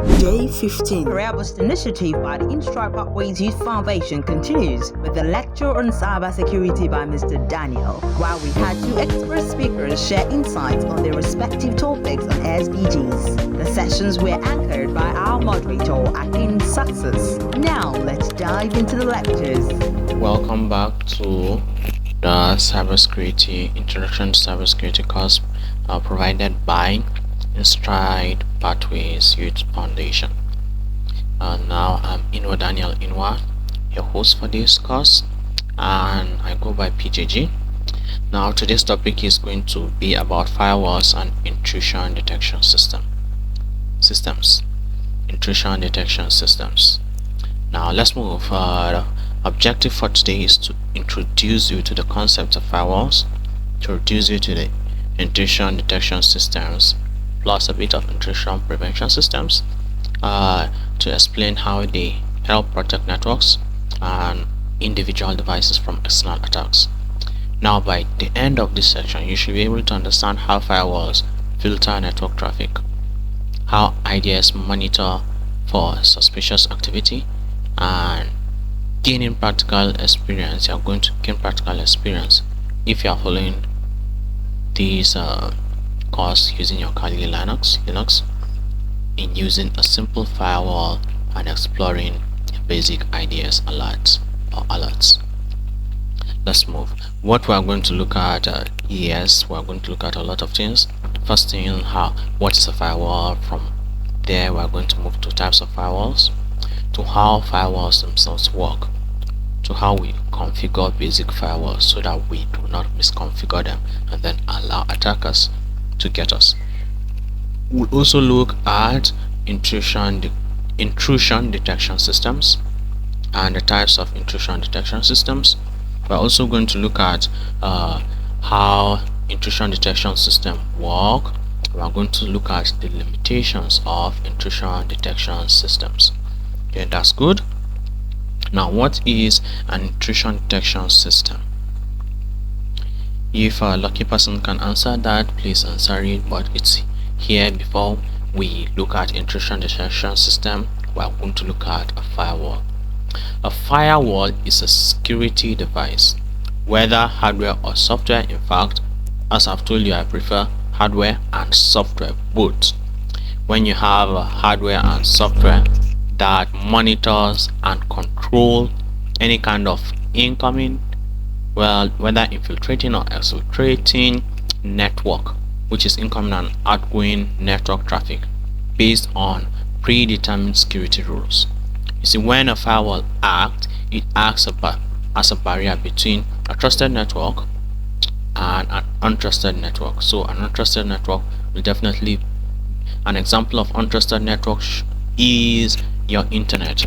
Day 15. CareerBoost initiative by the Instruct Pathways Youth Foundation continues with the lecture on cybersecurity by Mr. Daniel, while we had two expert speakers share insights on their respective topics on SDGs. The sessions were anchored by our moderator, Akin Success. Now, let's dive into the lectures. Welcome back to the cybersecurity introduction to cybersecurity course provided by Instruct Pathways Youth Foundation. Now I'm Daniel Inwa, your host for this course, and I go by PJG. Now today's topic is going to be about firewalls and intrusion detection systems. Intrusion detection systems. Now let's move. The objective for today is to introduce you to the concept of firewalls, to introduce you to the intrusion detection systems, plus a bit of intrusion prevention systems, to explain how they help protect networks and individual devices from external attacks. Now, by the end of this section, you should be able to understand how firewalls filter network traffic, how IDS monitor for suspicious activity, and gaining practical experience. You're going to gain practical experience if you are following these course using your Kali Linux in using a simple firewall and exploring basic IDS alerts. Let's move. What we are going to look at is we're going to look at a lot of things. First thing, what is a firewall? From there, we're going to move to types of firewalls, to how firewalls themselves work, to how we configure basic firewalls so that we do not misconfigure them and then allow attackers to get us. We'll also look at intrusion detection systems and the types of intrusion detection systems. We're also going to look at how intrusion detection systems work. We're going to look at the limitations of intrusion detection systems. Okay, that's good. Now, what is an intrusion detection system? If a lucky person can answer that, please answer it, but it's here. Before we look at intrusion detection system, we are going to look at a firewall. A firewall is a security device, whether hardware or software. In fact, as I've told you, I prefer hardware and software both. When you have a hardware and software that monitors and control any kind of incoming, whether infiltrating or exfiltrating network, which is incoming and outgoing network traffic based on predetermined security rules. You see, when a firewall acts, it acts as a barrier between a trusted network and an untrusted network. So an untrusted network will definitely, an example of untrusted network is your internet.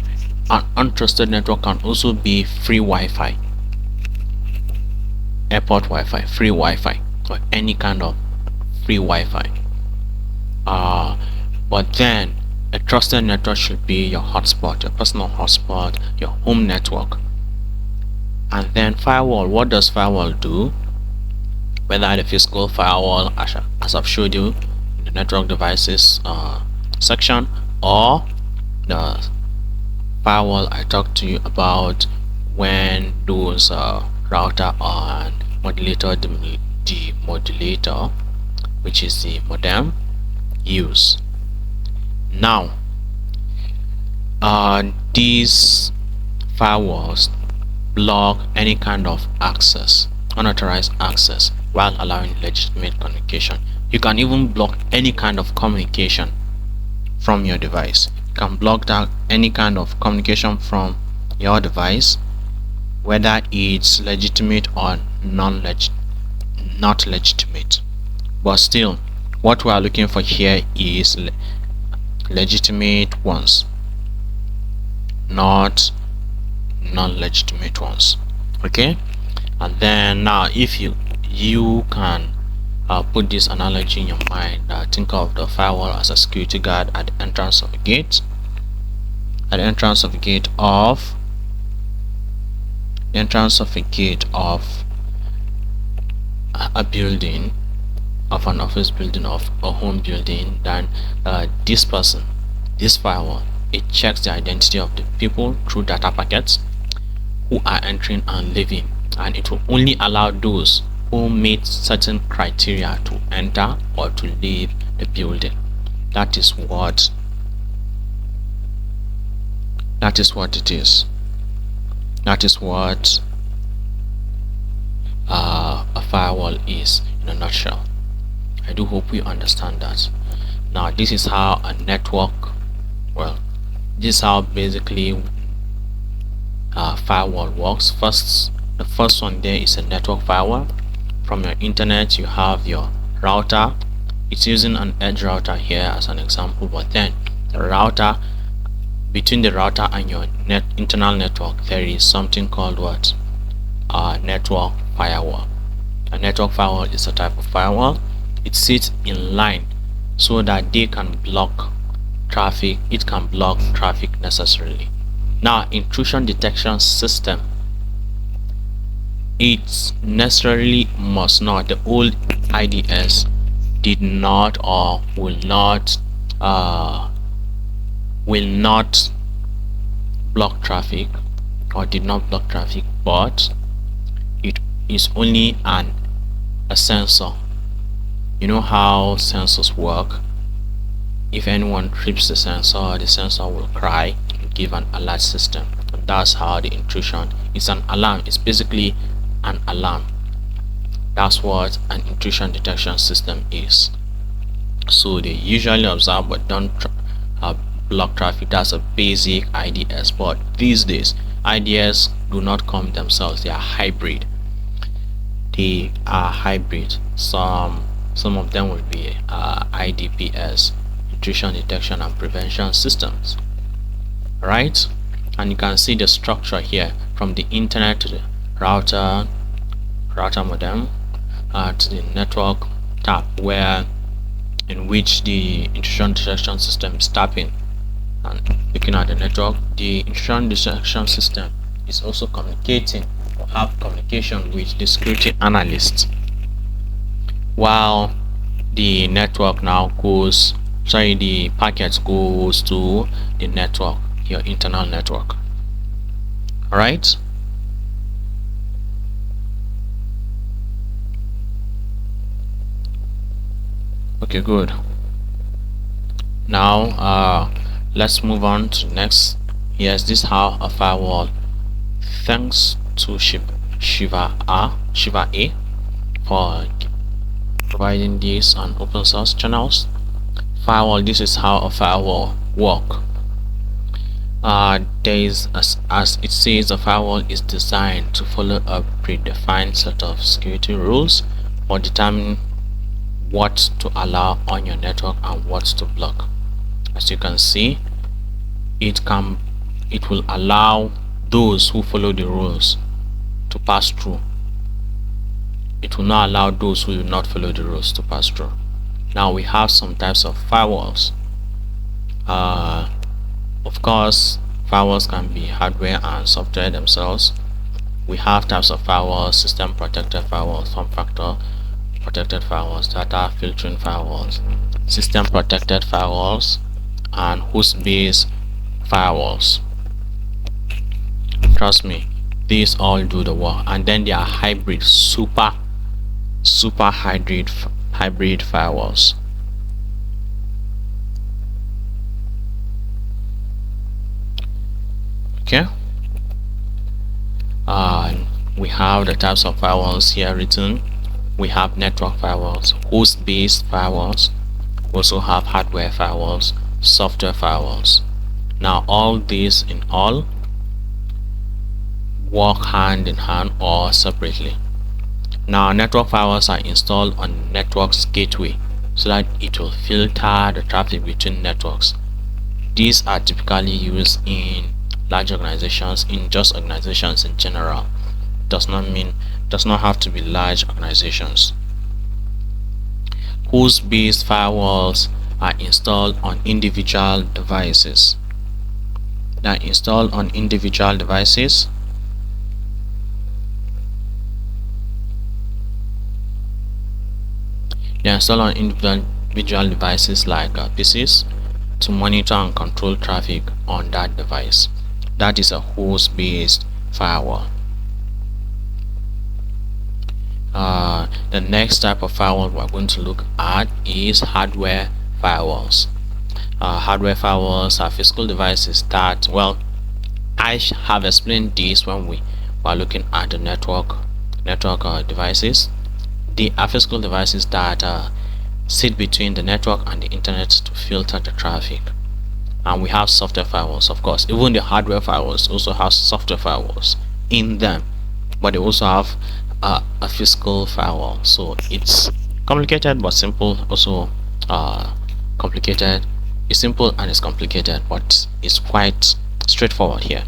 An untrusted network can also be free Wi-Fi, airport Wi-Fi, free Wi-Fi, or any kind of free Wi-Fi. But then a trusted network should be your hotspot, your personal hotspot, your home network. And then firewall, what does firewall do? Whether the physical firewall, as I've showed you in the network devices section, or the firewall I talked to you about when those router and modulator demodulator, which is the modem, use. Now, these firewalls block any kind of access, unauthorized access, while allowing legitimate communication. You can even block any kind of communication from your device. You can block down any kind of communication from your device, whether it's legitimate or not legitimate. But still, what we are looking for here is legitimate ones, not non-legitimate ones. Okay, and then now if you can put this analogy in your mind, think of the firewall as a security guard at the entrance of a gate, at the entrance of a gate of a building, of an office building, of a home building. Then this person This firewall, it checks the identity of the people through data packets who are entering and leaving, and it will only allow those who meet certain criteria to enter or to leave the building. That is what it is. That is what a firewall is in a nutshell. I do hope we understand that. Now this is how a network, well, this is how basically firewall works. The first one there is a network firewall. From your internet you have your router. It's using an edge router here as an example, but then the router, between the router and your internal network, there is something called what? A network firewall. A network firewall is a type of firewall. It sits in line so that they can block traffic. It can block traffic necessarily. Now, intrusion detection system, it necessarily must not, the old IDS did not or will not block traffic, or did not block traffic, but it is only a sensor. You know how sensors work. If anyone trips the sensor will cry and give an alert system. And that's how the intrusion is. An alarm. It's basically an alarm. That's what an intrusion detection system is. So they usually observe but don't block traffic. That's a basic IDS. But these days IDS do not come themselves. They are hybrid. Some of them will be IDPS, intrusion detection and prevention systems, right? And you can see the structure here, from the internet to the router modem to the network tap, where in which the intrusion detection system is tapping. And looking at the network, the intrusion detection system is also communicating or have communication with the security analyst, while the network now goes, the packet goes to the network, your internal network. All right. Okay, good. Now let's move on to next. Yes, this is how a firewall, thanks to Shiva A for providing this on open source channels. Firewall, this is how a firewall work. There is, as it says, a firewall is designed to follow a predefined set of security rules or determine what to allow on your network and what to block. As you can see, it will allow those who follow the rules to pass through. It will not allow those who do not follow the rules to pass through. Now we have some types of firewalls. Of course, firewalls can be hardware and software themselves. We have types of firewalls: system protected firewalls, form factor protected firewalls, data filtering firewalls, system protected firewalls, and host based firewalls. Trust me, these all do the work. And then there are hybrid, super hybrid firewalls. Okay, we have the types of firewalls here written. We have network firewalls, host based firewalls. We also have hardware firewalls, software firewalls. Now all these in all work hand in hand or separately. Now network firewalls are installed on network's gateway so that it will filter the traffic between networks. These are typically used in large organizations, in just organizations in general. Does not have to be large organizations. Host-based firewalls are installed on individual devices. They are installed on individual devices. They are installed on individual devices like PCs, to monitor and control traffic on that device. That is a host-based firewall. The next type of firewall we're going to look at is hardware firewalls. Hardware firewalls are physical devices that, well, I have explained this when we were looking at the network devices. They are physical devices that sit between the network and the internet to filter the traffic. And we have software firewalls, of course. Even the hardware firewalls also have software firewalls in them, but they also have a physical firewall. So it's complicated but simple. Also complicated. It's simple and it's complicated, but it's quite straightforward here.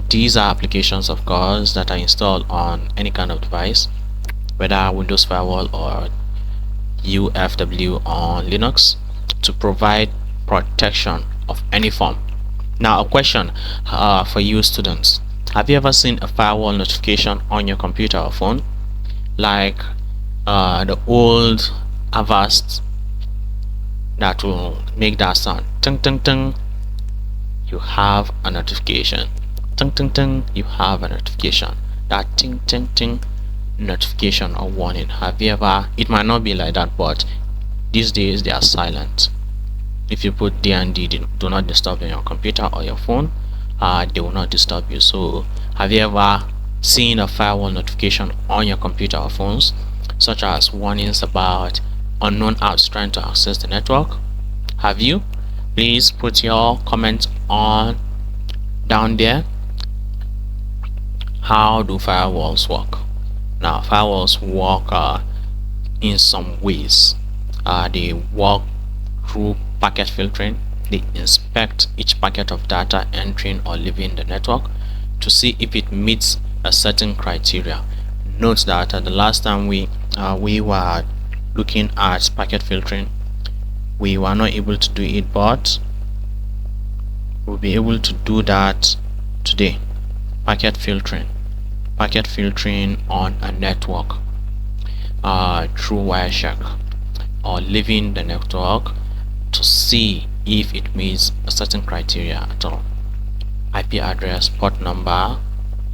These are applications, of course, that are installed on any kind of device, whether Windows Firewall or UFW on Linux, to provide protection of any form. Now, a question for you students: have you ever seen a firewall notification on your computer or phone, like the old Avast that will make that sound, ting ting ting? You have a notification. Ting ting ting, you have a notification. That ting ting ting notification or warning, have you ever? It might not be like that, but these days they are silent. If you put D&D, do not disturb on your computer or your phone, they will not disturb you. So have you ever seen a firewall notification on your computer or phones, such as warnings about unknown apps trying to access the network? Have you? Please put your comments on down there. How do firewalls work? Now, firewalls work in some ways. They work through packet filtering. They inspect each packet of data entering or leaving the network to see if it meets a certain criteria. Note that the last time we were looking at packet filtering, we were not able to do it, but we'll be able to do that today. Packet filtering on a network through Wireshark, or leaving the network to see if it meets a certain criteria at all: IP address, port number,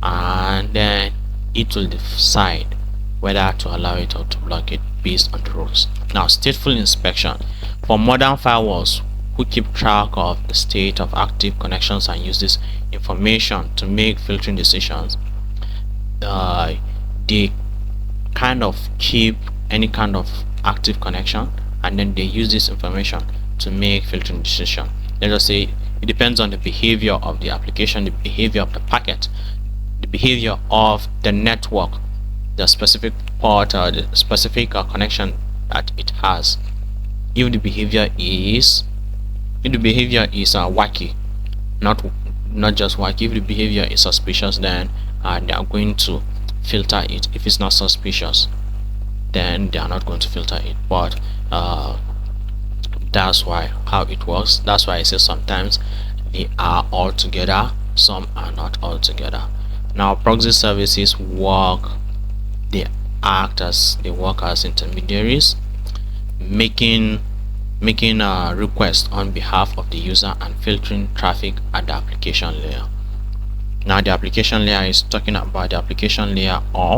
and then it will decide whether to allow it or to block it based on the rules. Now, stateful inspection. For modern firewalls who keep track of the state of active connections and use this information to make filtering decisions, they kind of keep any kind of active connection, and then they use this information to make filtering decision. Let us say it depends on the behavior of the application, the behavior of the packet, the behavior of the network, the specific port or the specific connection that it has. If the behavior is wacky, not just wacky, if the behavior is suspicious, then they are going to filter it. If it's not suspicious, then they are not going to filter it. But that's how it works. That's why I say sometimes they are all together, some are not all together. Now, proxy services work as intermediaries, making a request on behalf of the user and filtering traffic at the application layer. Now, the application layer is talking about the application layer of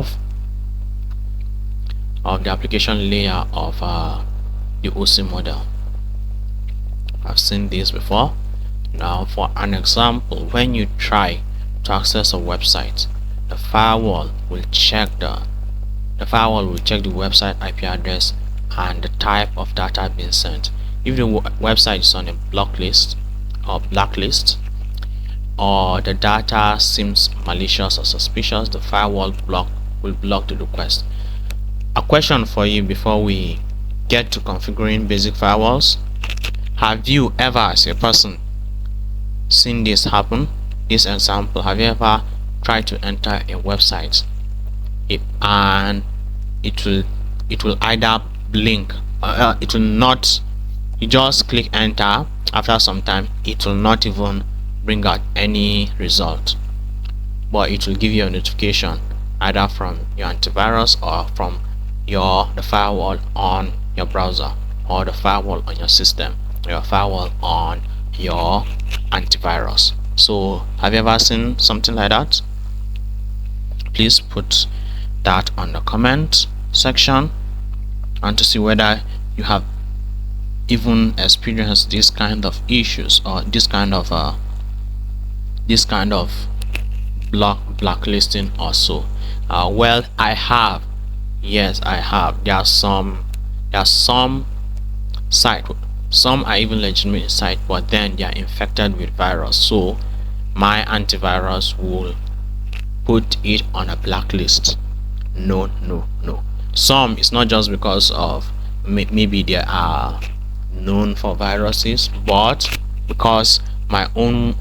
the OC model. I've seen this before. Now, for an example, when you try to access a website, the firewall will check the website IP address and the type of data being sent. If the website is on a block list or blacklist, or the data seems malicious or suspicious, the firewall will block the request. A question for you before we get to configuring basic firewalls: have you ever, as a person, seen this happen? This example: have you ever tried to enter a website and it will either blink, it will not, you just click enter, after some time it will not even bring out any result, but it will give you a notification either from your antivirus or from the firewall on your browser or the firewall on your system. firewall on your antivirus. So have you ever seen something like that? Please put that on the comment section, and to see whether you have even experienced this kind of issues, or this kind of blacklisting also. Well, I have. Yes, I have. There are some site, some are even legitimate site, but then they are infected with virus, so my antivirus will put it on a blacklist. No. Some, it's not just because of maybe they are known for viruses, but because my own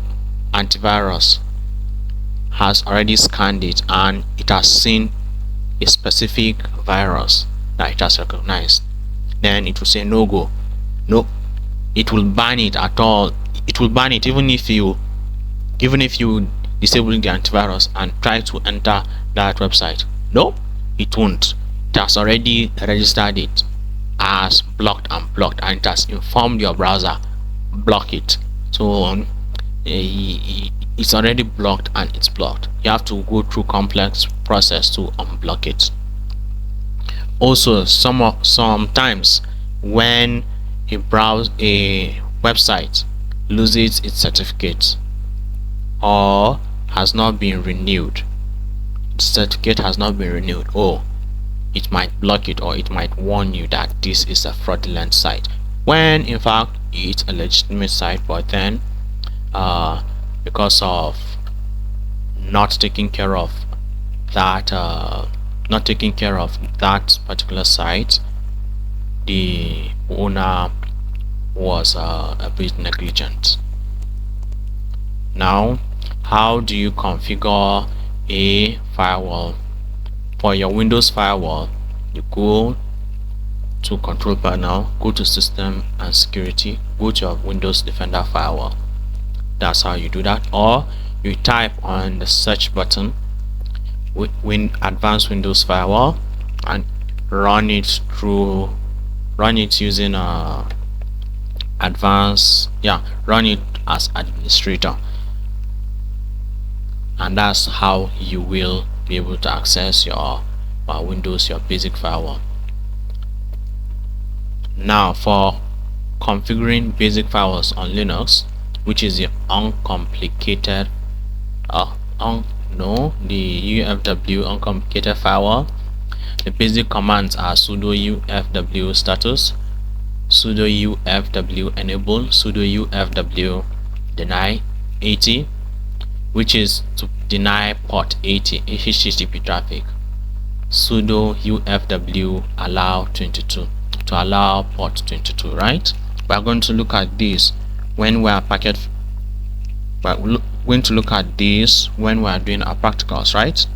antivirus has already scanned it and it has seen a specific virus that it has recognized, then it will say no go. No, it will ban it at all. It will ban it even if you disable the antivirus and try to enter that website. No, it won't. It has already registered it as blocked, and it has informed your browser block it. So it's already blocked and it's blocked. You have to go through complex process to unblock it. Also, sometimes when a website loses its certificate or has not been renewed, the certificate has not been renewed, or it might block it, or it might warn you that this is a fraudulent site, when in fact it's a legitimate site, but then because of not taking care of that particular site, the owner was a bit negligent. Now, how do you configure a firewall? For your Windows firewall, you go to control panel, go to system and security, go to your Windows Defender firewall. That's how you do that. Or you type on the search button advanced Windows firewall and run it using run it as administrator, and that's how you will be able to access your Windows, your basic firewall. Now, for configuring basic firewalls on Linux, which is the uncomplicated the UFW uncomplicated firewall, the basic commands are sudo UFW status, sudo UFW enable, sudo UFW deny 80, which is to deny port 80 HTTP traffic, sudo UFW allow 22 to allow port 22, right? We're going to look at this when we are going to look at this when we are doing our practicals, right?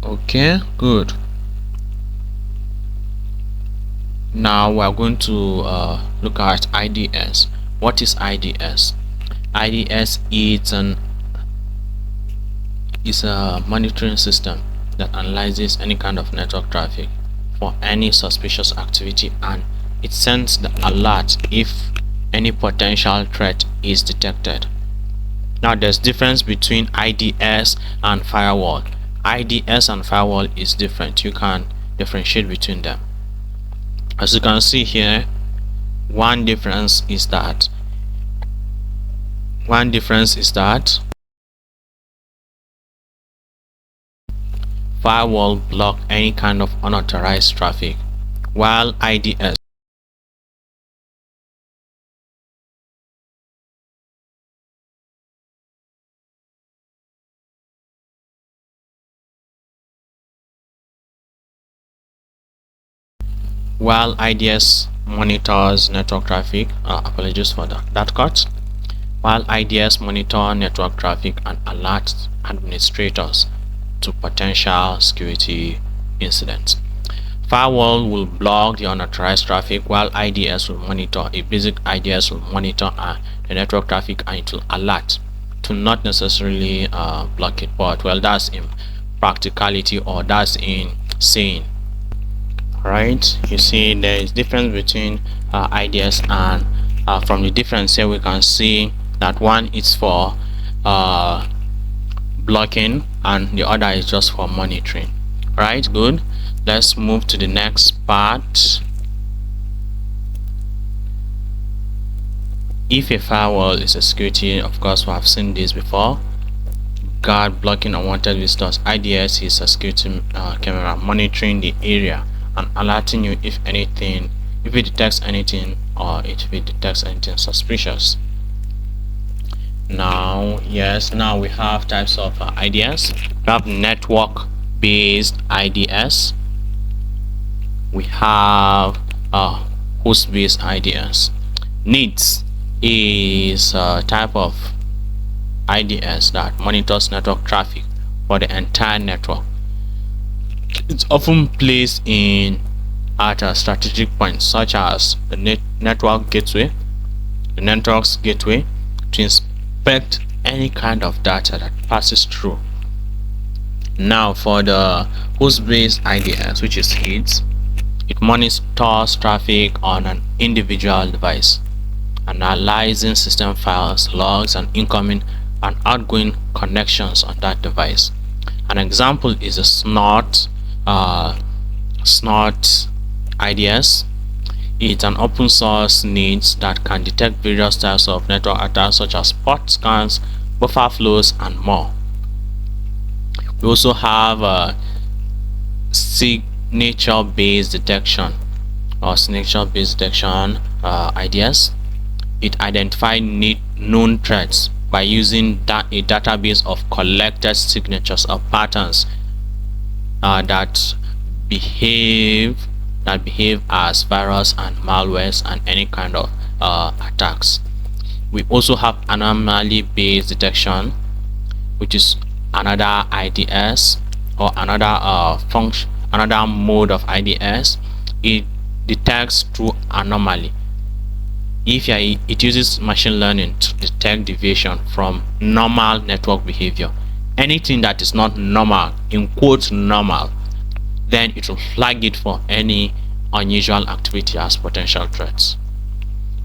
Okay, good. Now we are going to look at IDS. What is IDS? IDS is a monitoring system that analyzes any kind of network traffic for any suspicious activity, and it sends the alert if any potential threat is detected. Now, there's difference between IDS and firewall. IDS and firewall is different. You can differentiate between them. As you can see here, one difference is that firewall block any kind of unauthorized traffic, while IDS monitors network traffic. Apologies for that cut. While IDS monitor network traffic and alerts administrators to potential security incidents. Firewall will block the unauthorized traffic, while IDS will monitor. A basic IDS will monitor the network traffic, and it will alert, to not necessarily block it, but well, that's in practicality, or that's in saying. right? You see there is difference between IDS, and from the difference here we can see that one is for blocking and the other is just for monitoring. Right, good. Let's move to the next part. If a firewall is a security, of course we have seen this before. Guard, blocking unwanted visitors. IDS is a security camera monitoring the area and alerting you if it detects anything, or if it detects anything suspicious. Now we have types of IDS. We have network based IDS. We have host based IDS. NIDS is a type of IDS that monitors network traffic for the entire network. It's often placed at a strategic points such as the network gateway, the network's gateway, to inspect any kind of data that passes through. Now for the host-based IDS, which is HIDS, it monitors traffic on an individual device, analyzing system files, logs, and incoming and outgoing connections on that device. An example is a Snort IDS. It's an open source NIDS that can detect various types of network attacks such as port scans, buffer flows, and more. We also have a signature-based detection IDS. It identifies known threats by using a database of collected signatures or patterns that behave as virus and malwares and any kind of attacks. We also have anomaly-based detection, which is another IDS or another function, another mode of IDS. It detects through anomaly. It uses machine learning to detect deviation from normal network behavior. Anything that is not normal, in quotes normal, then it will flag it for any unusual activity as potential threats.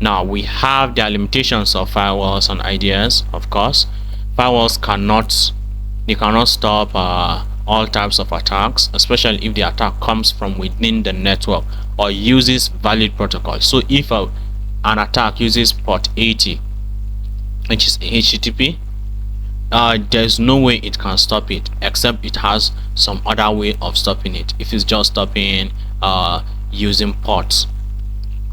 Now we have the limitations of firewalls and IDS. Of course, firewalls cannot stop all types of attacks, especially if the attack comes from within the network or uses valid protocol. So if an attack uses port 80, which is HTTP, there's no way it can stop it, except it has some other way of stopping it. If it's just stopping using ports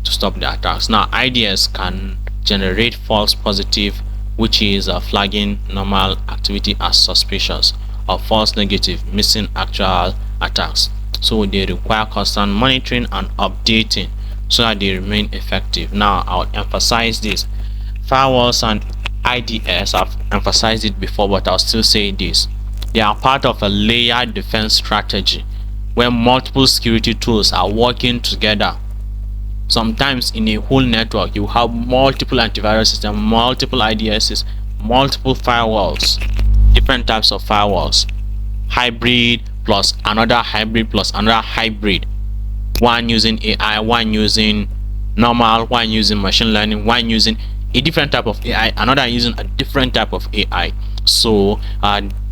to stop the attacks. Now IDS can generate false positive, which is flagging normal activity as suspicious, or false negative, missing actual attacks. So they require constant monitoring and updating so that they remain effective. Now I'll emphasize this. Firewalls and IDS, I've emphasized it before, but I'll still say this. They are part of a layered defense strategy where multiple security tools are working together. Sometimes in a whole network you have multiple antivirus systems, multiple IDSs, multiple firewalls, different types of firewalls, hybrid plus another hybrid plus another hybrid, one using AI, one using normal, one using machine learning, one using a different type of AI, another using a different type of AI. So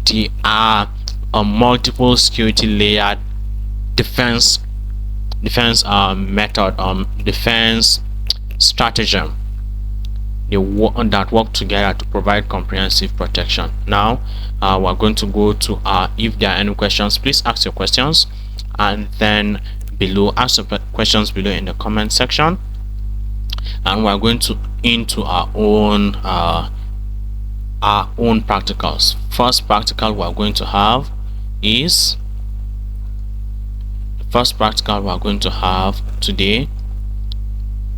they are a multiple security layered defense method, defense stratagem that work together to provide comprehensive protection. Now we're going to go to if there are any questions, please ask your questions, and then ask the questions below in the comment section, and we're going to into our own practicals. First practical we're going to have is today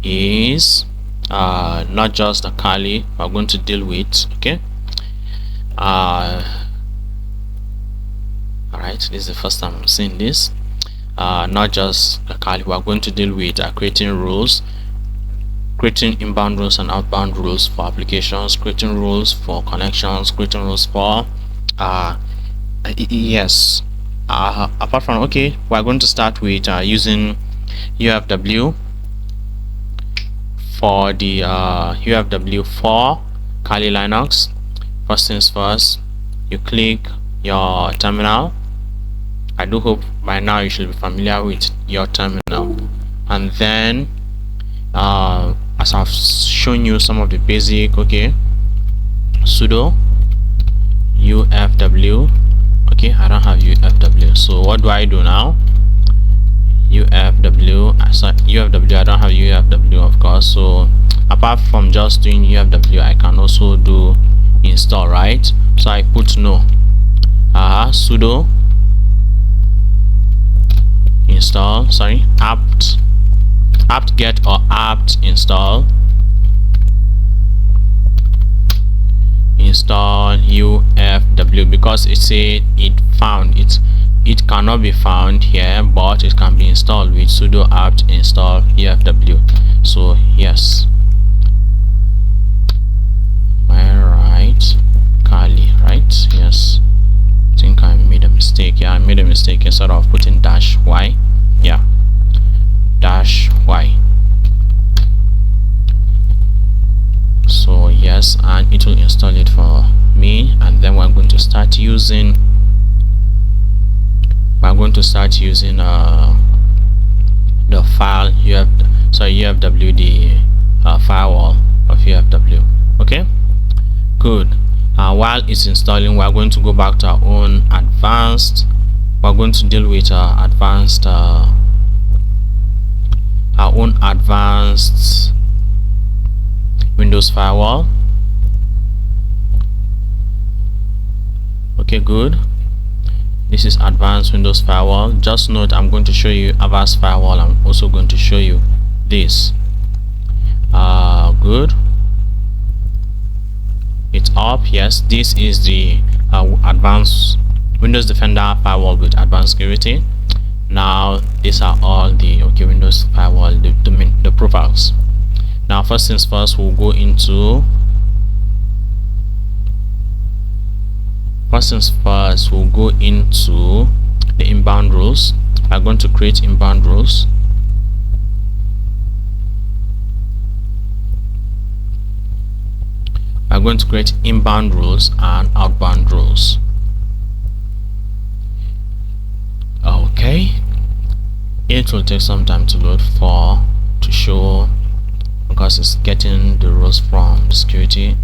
is not just the Kali we're going to deal with. Okay, all right, this is the first time I'm seeing this. Not just the Kali, we're going to deal with creating rules, creating inbound rules and outbound rules for applications, creating rules for connections, creating rules for yes, apart from, okay, we're going to start with using UFW for the UFW for Kali Linux. First things first, you click your terminal. I do hope by now you should be familiar with your terminal, and then as I've shown you some of the basic, okay, sudo UFW. Okay, I don't have UFW, so what do I do now? UFW, UFW, I don't have UFW, of course. So apart from just doing UFW, I can also do install, right? So I put no sudo install, sorry, apt get or apt install UFW, because it said it cannot be found here, but it can be installed with sudo apt install UFW. So yes, am I right? Kali, right? Yes, I think I made a mistake. Yeah, I made a mistake. Instead of putting dash y, yeah, dash y. So yes, and it will install it for me, and then we're going to start using the file UFW, the firewall of UFW. Okay, good. While it's installing, we're going to go back to our own advanced. We're going to deal with our own advanced Windows firewall. Okay, good. This is advanced Windows firewall. Just note, I'm going to show you Avast firewall. I'm also going to show you this. Good. It's up. Yes, this is the advanced Windows Defender firewall with advanced security. Now these are all the Windows firewall, the profiles. Now first things first, we'll go into the inbound rules. I'm going to create inbound rules. I'm going to create inbound rules and outbound rules. Okay, it will take some time to load to show, because it's getting the rules from the security.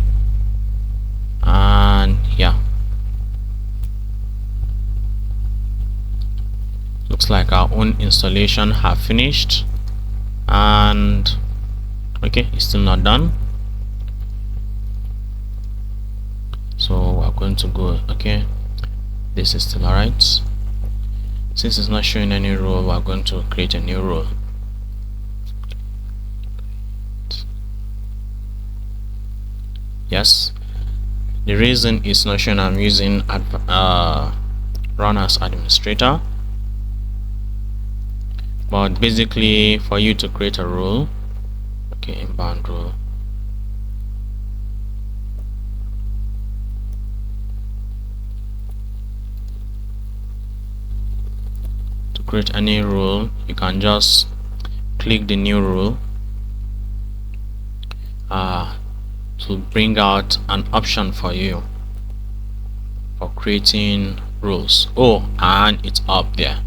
And yeah, looks like our own installation have finished, and okay, it's still not done. So we're going to go, okay, this is still alright. Since it's not showing any rule, we're going to create a new rule. Yes, the reason it's not showing, I'm using run as administrator, but basically for you to create a rule, okay, inbound rule, to create any rule, you can just click the new rule to bring out an option for you for creating rules. Oh, and it's up there.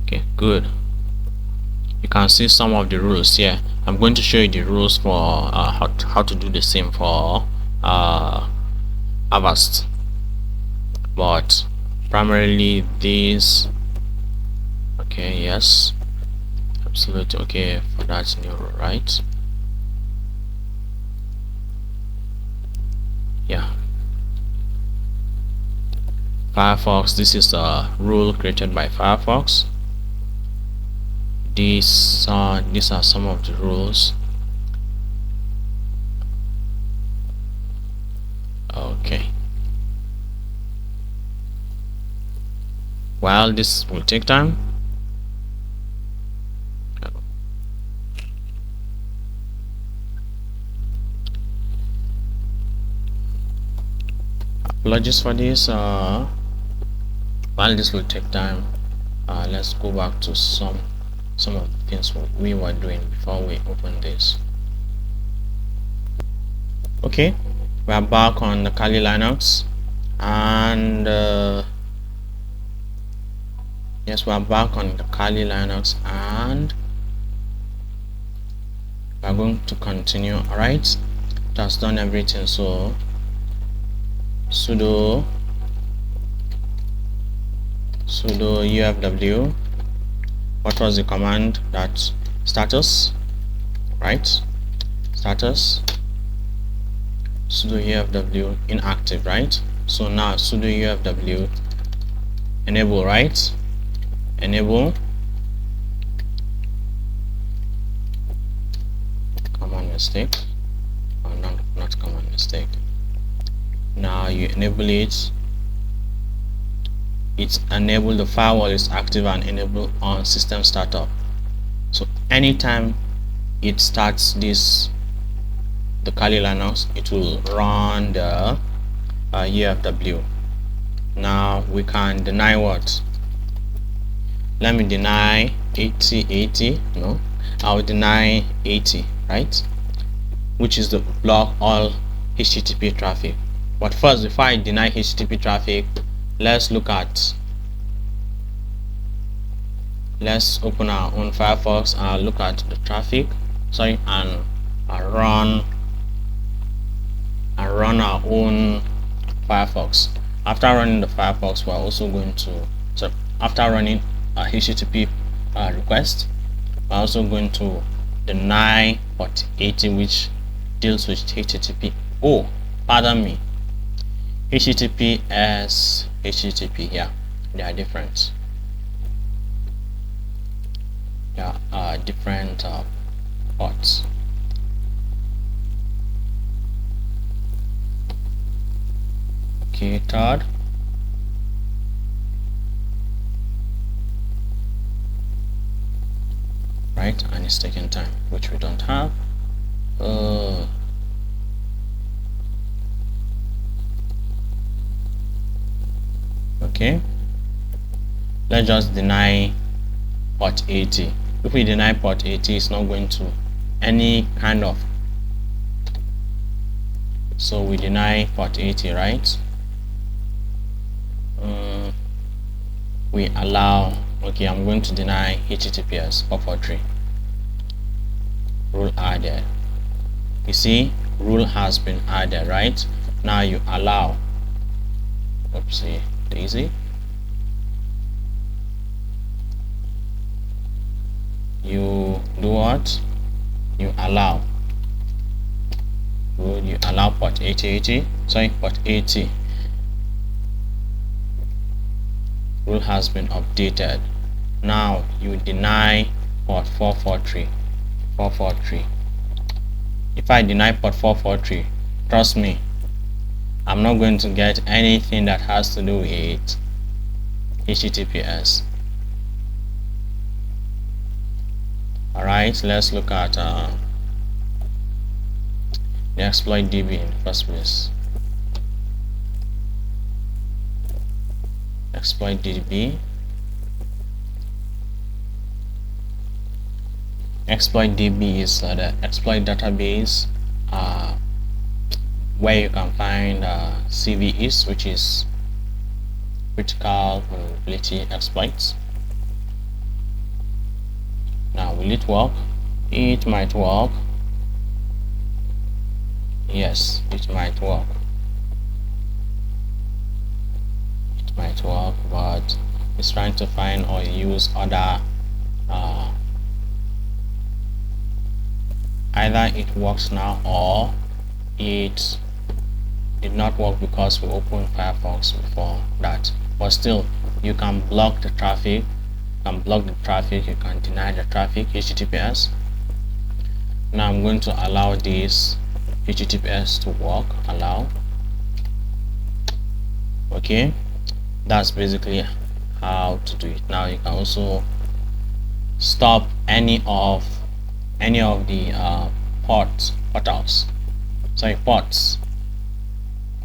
Okay, good. You can see some of the rules here. I'm going to show you the rules for how to do the same for Avast, but primarily these. Okay, yes, absolutely okay for that new rule, right? Yeah, Firefox, this is a rule created by Firefox. These are some of the rules. Okay, while this will take time, Apologies for this. While this will take time, let's go back to some of the things we were doing before we open this. Okay, we are back on the Kali Linux, and yes, we are back on the Kali Linux, and we are going to continue. All right, it has done everything. So sudo ufw. What was the command? That status, right? Status sudo ufw inactive, right? So now sudo ufw enable, right? Enable command mistake, or not command mistake. Now you enable it. It's enable, the firewall is active and enable on system startup. So anytime it starts this, the Kali Linux, it will run the UFW. Now we can deny what? Let me deny 80. No, I'll deny 80, right? Which is the block all HTTP traffic. But first, before I deny HTTP traffic, let's open our own Firefox and look at the traffic, and run our own Firefox. After running the Firefox, we're also going to, after running a HTTP request, we're also going to deny port 80, which deals with HTTP. Oh, pardon me, HTTPS, HTTP. Yeah, they are different. There are different ports. Okay, third. Right, and it's taking time, which we don't have. Okay, let's just deny port 80. If we deny port 80, it's not going to any kind of, so we deny port 80, right? We allow, okay, I'm going to deny HTTPS 443. Rule added. You see, rule has been added, right? Now you allow, oopsie daisy, you do what? You allow port 80, port 80. Rule has been updated. Now you deny port 443. If I deny port 443, trust me, I'm not going to get anything that has to do with HTTPS. Alright, let's look at the exploit DB in the first place. Exploit DB. Exploit DB is the exploit database where you can find CVEs, which is critical vulnerability exploits. Now, will it work? It might work. Yes, it might work. It might work, but it's trying to find or use other either it works now or it did not work because we opened Firefox before that. But still, you can block the traffic. You can deny the traffic, HTTPS. Now I'm going to allow this HTTPS to work. Allow. Okay, that's basically how to do it. Now you can also stop any of ports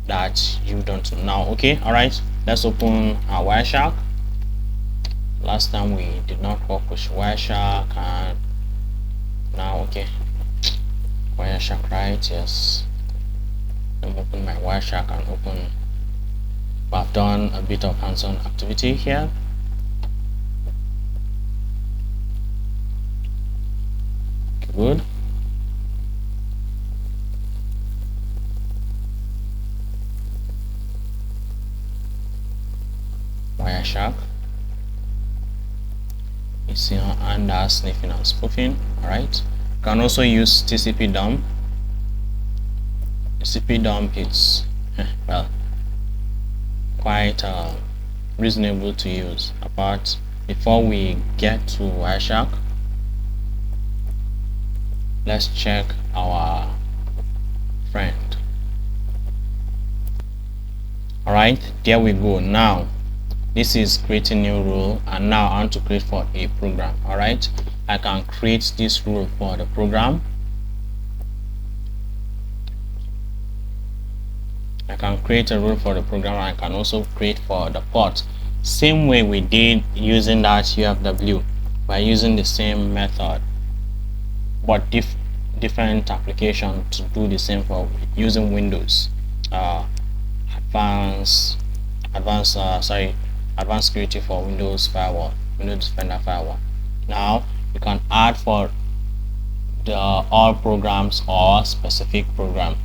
that that you don't know now. Okay, all right, let's open our Wireshark. Last time we did not work with Wireshark, and now okay, Wireshark, right? Yes, let me open my Wireshark and open. I've done a bit of hands-on activity here. Good. Wireshark. It's here under sniffing and spoofing. Alright. You can also use TCP dump. TCP dump is well quite reasonable to use. Apart, before we get to Wireshark, let's check our friend. Alright, there we go. Now this is creating new rule, and now I want to create for a program. Alright, I can create this rule for the program. I can create a rule for the program, and I can also create for the port. Same way we did using that UFW. By using the same method, but different application to do the same for using Windows. Advanced security for Windows firewall, Windows Defender firewall. Now you can add for the all programs or specific program.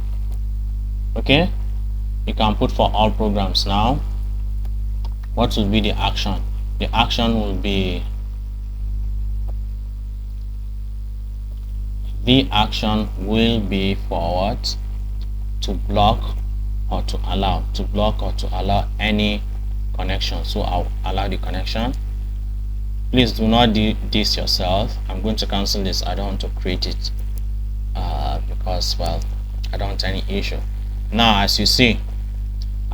Okay, you can put for all programs. Now what will be the action? The action will be for what? To block or to allow any connection. So I'll allow the connection. Please do not do this yourself. I'm going to cancel this. I don't want to create it because, well, I don't want any issue. Now, as you see,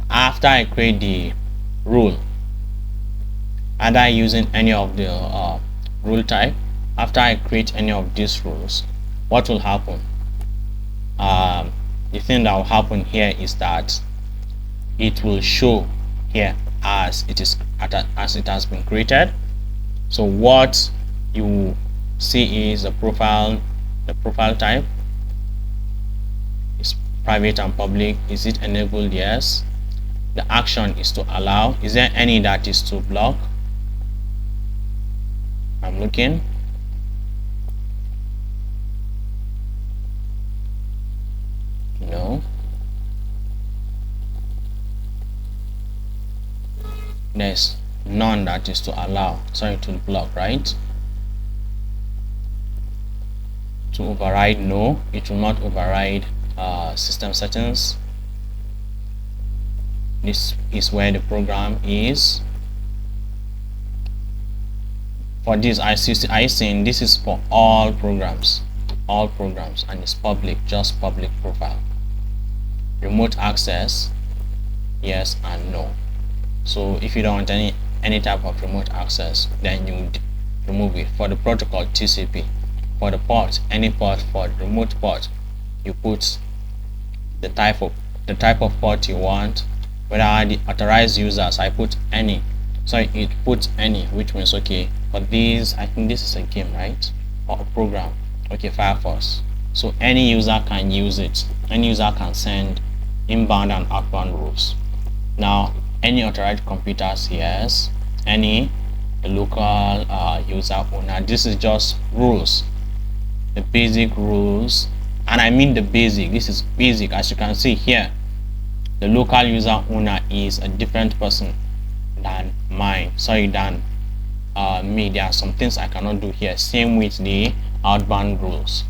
after I create the rule, either using any of the rule type, after I create any of these rules, what will happen? The thing that will happen here is that it will show here as it has been created. So what you see is the profile type is private and public. Is it enabled? Yes. The action is to allow. Is there any that is to block? I'm looking. No. There's none that is to allow. Sorry, to block, right? To override, no, it will not override system settings. This is where the program is. For this, I saying this is for all programs, and it's public, just public profile. Remote access, yes and no. So if you don't want any type of remote access, then you would remove it. For the protocol, TCP. For the port, any port. For the remote port, you put the type of port you want. Whether the authorized users, I put any. So it puts any, which means okay. For these, I think this is a game, right? Or a program. Okay, Firefox. So any user can use it. Any user can send inbound and outbound rules. Now, any authorized computers, yes. Any local user owner. This is just rules, the basic rules, and I mean the basic. This is basic. As you can see here, the local user owner is a different person than mine. Sorry, than me. There are some things I cannot do here. Same with the outbound rules.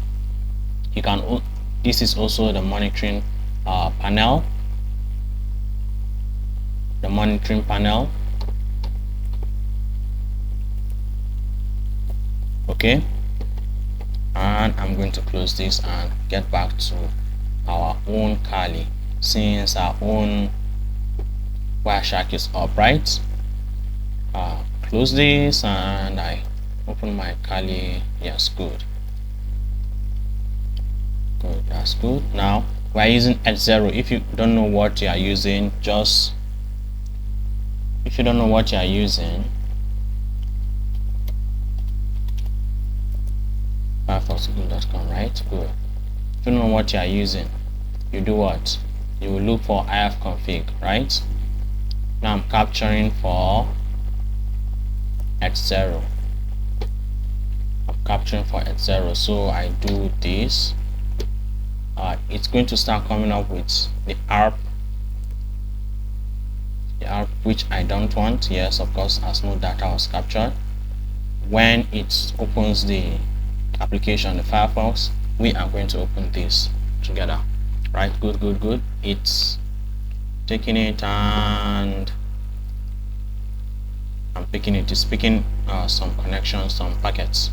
You can. This is also the monitoring panel. The monitoring panel. Okay, and I'm going to close this and get back to our own Kali, since our own Wireshark is up, right? Close this and I open my Kali. Yes, good, that's good. Now we're using H0. If you don't know what you are using, Firefox google.com, right? Good. If you don't know what you are using, you do what? You will look for ifconfig, right? Now I'm capturing for H0. So I do this. It's going to start coming up with the ARP which I don't want. Yes, of course, as no data was captured. When it opens the application, the Firefox, we are going to open this together, right? Good. It's taking it and I'm picking it. It's picking some connections, some packets.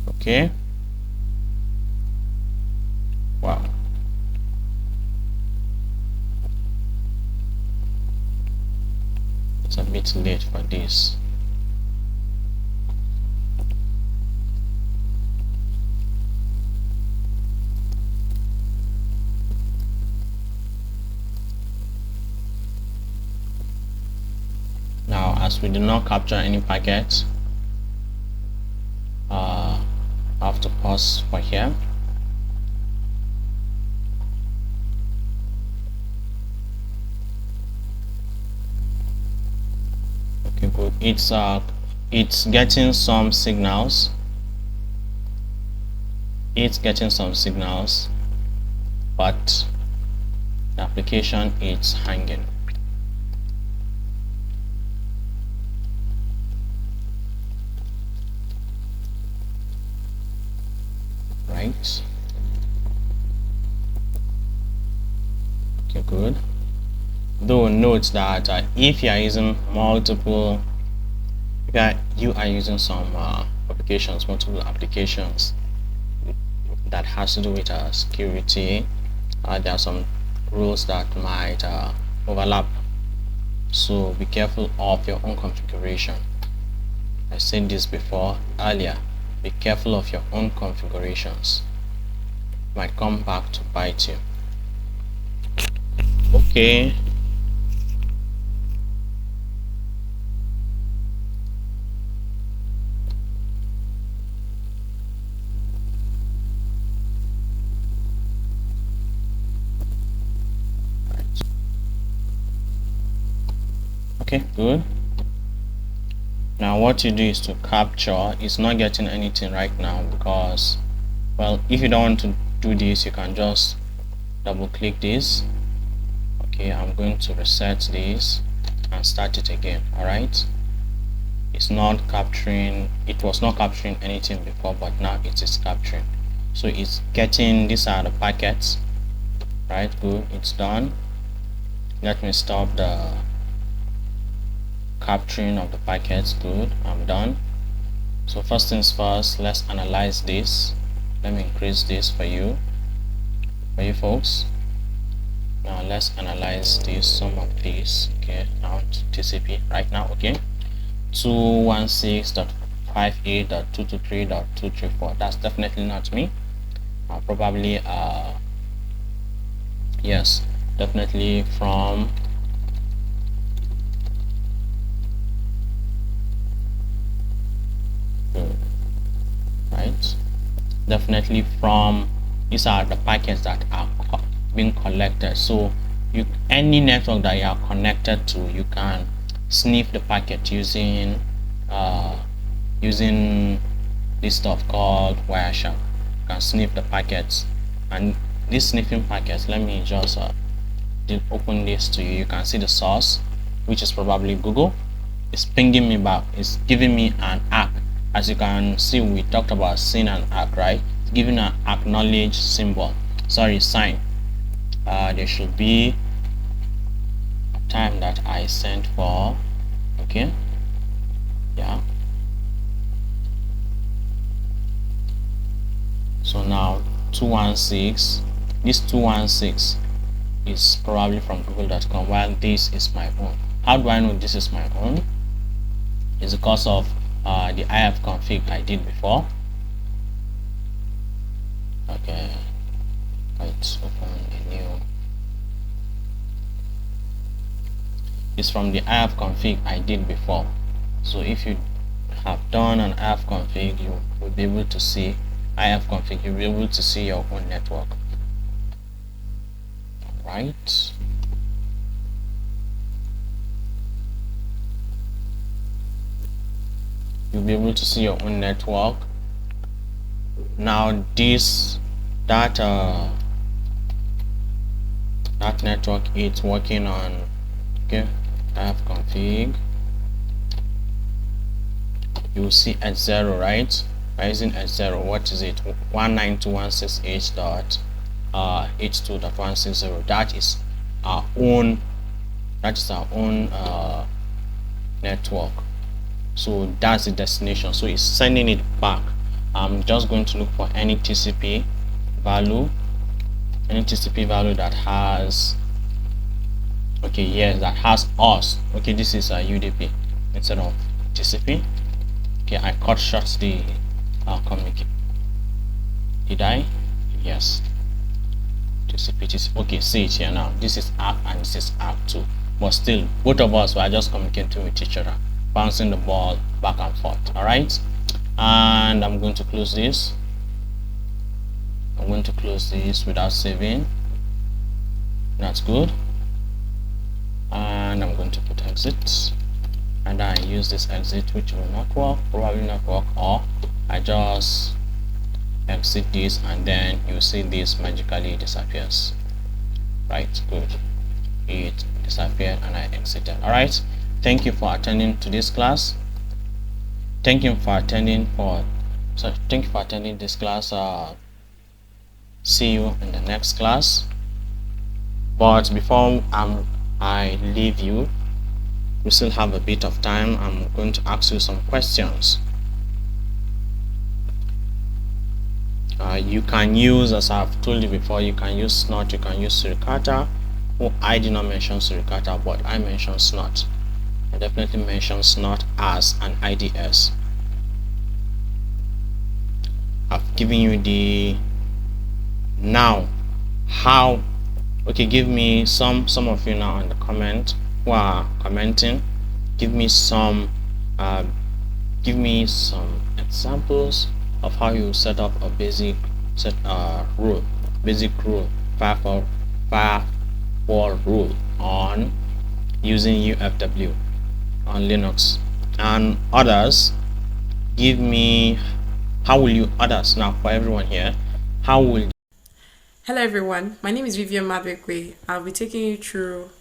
Okay. Wow. It's a bit late for this. Now, as we did not capture any packets, I have to pause for here. Okay, good. It's getting some signals. But the application is hanging. Right. Okay, good. Though note that if you are using multiple, you are using some multiple applications that has to do with security, there are some rules that might overlap. So be careful of your own configuration. I said this before earlier. Be careful of your own configurations. It might come back to bite you. Okay. Okay, good. Now what you do is to capture. It's not getting anything right now because, well, if you don't want to do this, you can just double click this. Okay, I'm going to reset this and start it again. All right, it's not capturing. It was not capturing anything before, but now it is capturing. So it's getting, these are the packets, right? Good, it's done. Let me stop the capturing of the packets. Good, I'm done. So first things first, let's analyze this. Let me increase this for you folks. Now let's analyze this, some of these. Okay, now TCP right now. Okay, 216.58.223.234. that's definitely not me. Probably yes, definitely from right, definitely from, these are the packets that are being collected. So any network that you are connected to, you can sniff the packet using using this stuff called Wireshark. You can sniff the packets, and these sniffing packets, let me just open this to you. You can see the source, which is probably Google. It's pinging me back. It's giving me an ACK. As you can see, we talked about seeing an ACK, right? It's giving an acknowledge symbol, sorry, sign. There should be a time that I sent for. Okay, yeah. So now 216, this 216 is probably from google.com, while this is my own. How do I know this is my own? It's because of the ifconfig I did before. Okay, let's open a new. It's from the ifconfig I did before. So if you have done an ifconfig, you will be able to see ifconfig. You'll be able to see your own network. Right. You'll be able to see your own network. Now that network it's working on. Okay, ifconfig. You will see S0, right? Using S0, what is it? 192.168.82.160. That is our own network. So that's the destination. So it's sending it back. I'm just going to look for any TCP value that has, okay, yes, that has us. Okay, this is a UDP instead of TCP. Okay, I cut short the communicate. Did I? Yes. TCP. Okay, see it here now. This is app and this is app 2. But still, both of us were just communicating with each other, bouncing the ball back and forth. Alright. And I'm going to close this. I'm going to close this without saving. That's good. And I'm going to put exit. And I use this exit, which will not work, probably not work, or I just exit this and then you see this magically disappears. Right, good. It disappeared and I exited. All right, thank you for attending to this class. Thank you for attending this class. See you in the next class. But before I leave you, we still have a bit of time. I'm going to ask you some questions. You can use, as I've told you before, you can use Snort, you can use Suricata. Oh, I did not mention Suricata, but I mentioned Snort. I definitely mentioned Snort as an IDS. I've given you the now how. Okay, give me some of you now in the comment who are commenting. Give me some examples of how you set up a basic rule, firewall rule on using UFW on Linux. And others, give me how will you others now for everyone here, how will. Hello everyone, my name is Vivian Madwekwe. I'll be taking you through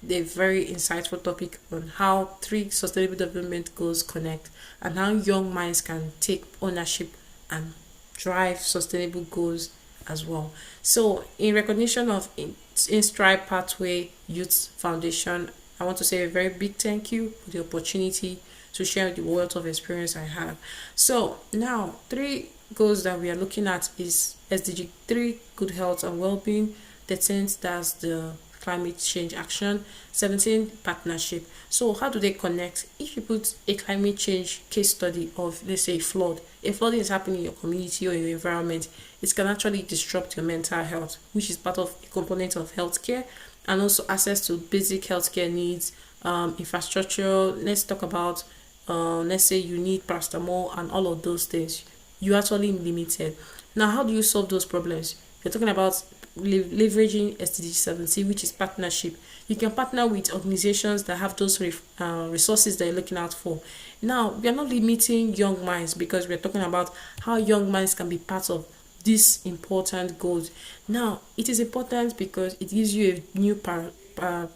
a very insightful topic on how 3 sustainable development goals connect and how young minds can take ownership and drive sustainable goals as well. So in recognition of InStribe Pathway Youth Foundation, I want to say a very big thank you for the opportunity to share the wealth of experience I have. So now 3 goals that we are looking at is SDG 3, good health and well-being. 13, that's the climate change action. 17, partnership. So how do they connect? If you put a climate change case study of, let's say, a flood is happening in your community or your environment, it can actually disrupt your mental health, which is part of a component of healthcare, and also access to basic healthcare needs, infrastructure. Let's talk about let's say you need paracetamol and all of those things. You're actually limited. Now, how do you solve those problems? You're talking about leveraging SDG 17, which is partnership. You can partner with organizations that have those resources that you're looking out for. Now, we are not limiting young minds because we're talking about how young minds can be part of these important goals. Now, it is important because it gives you a new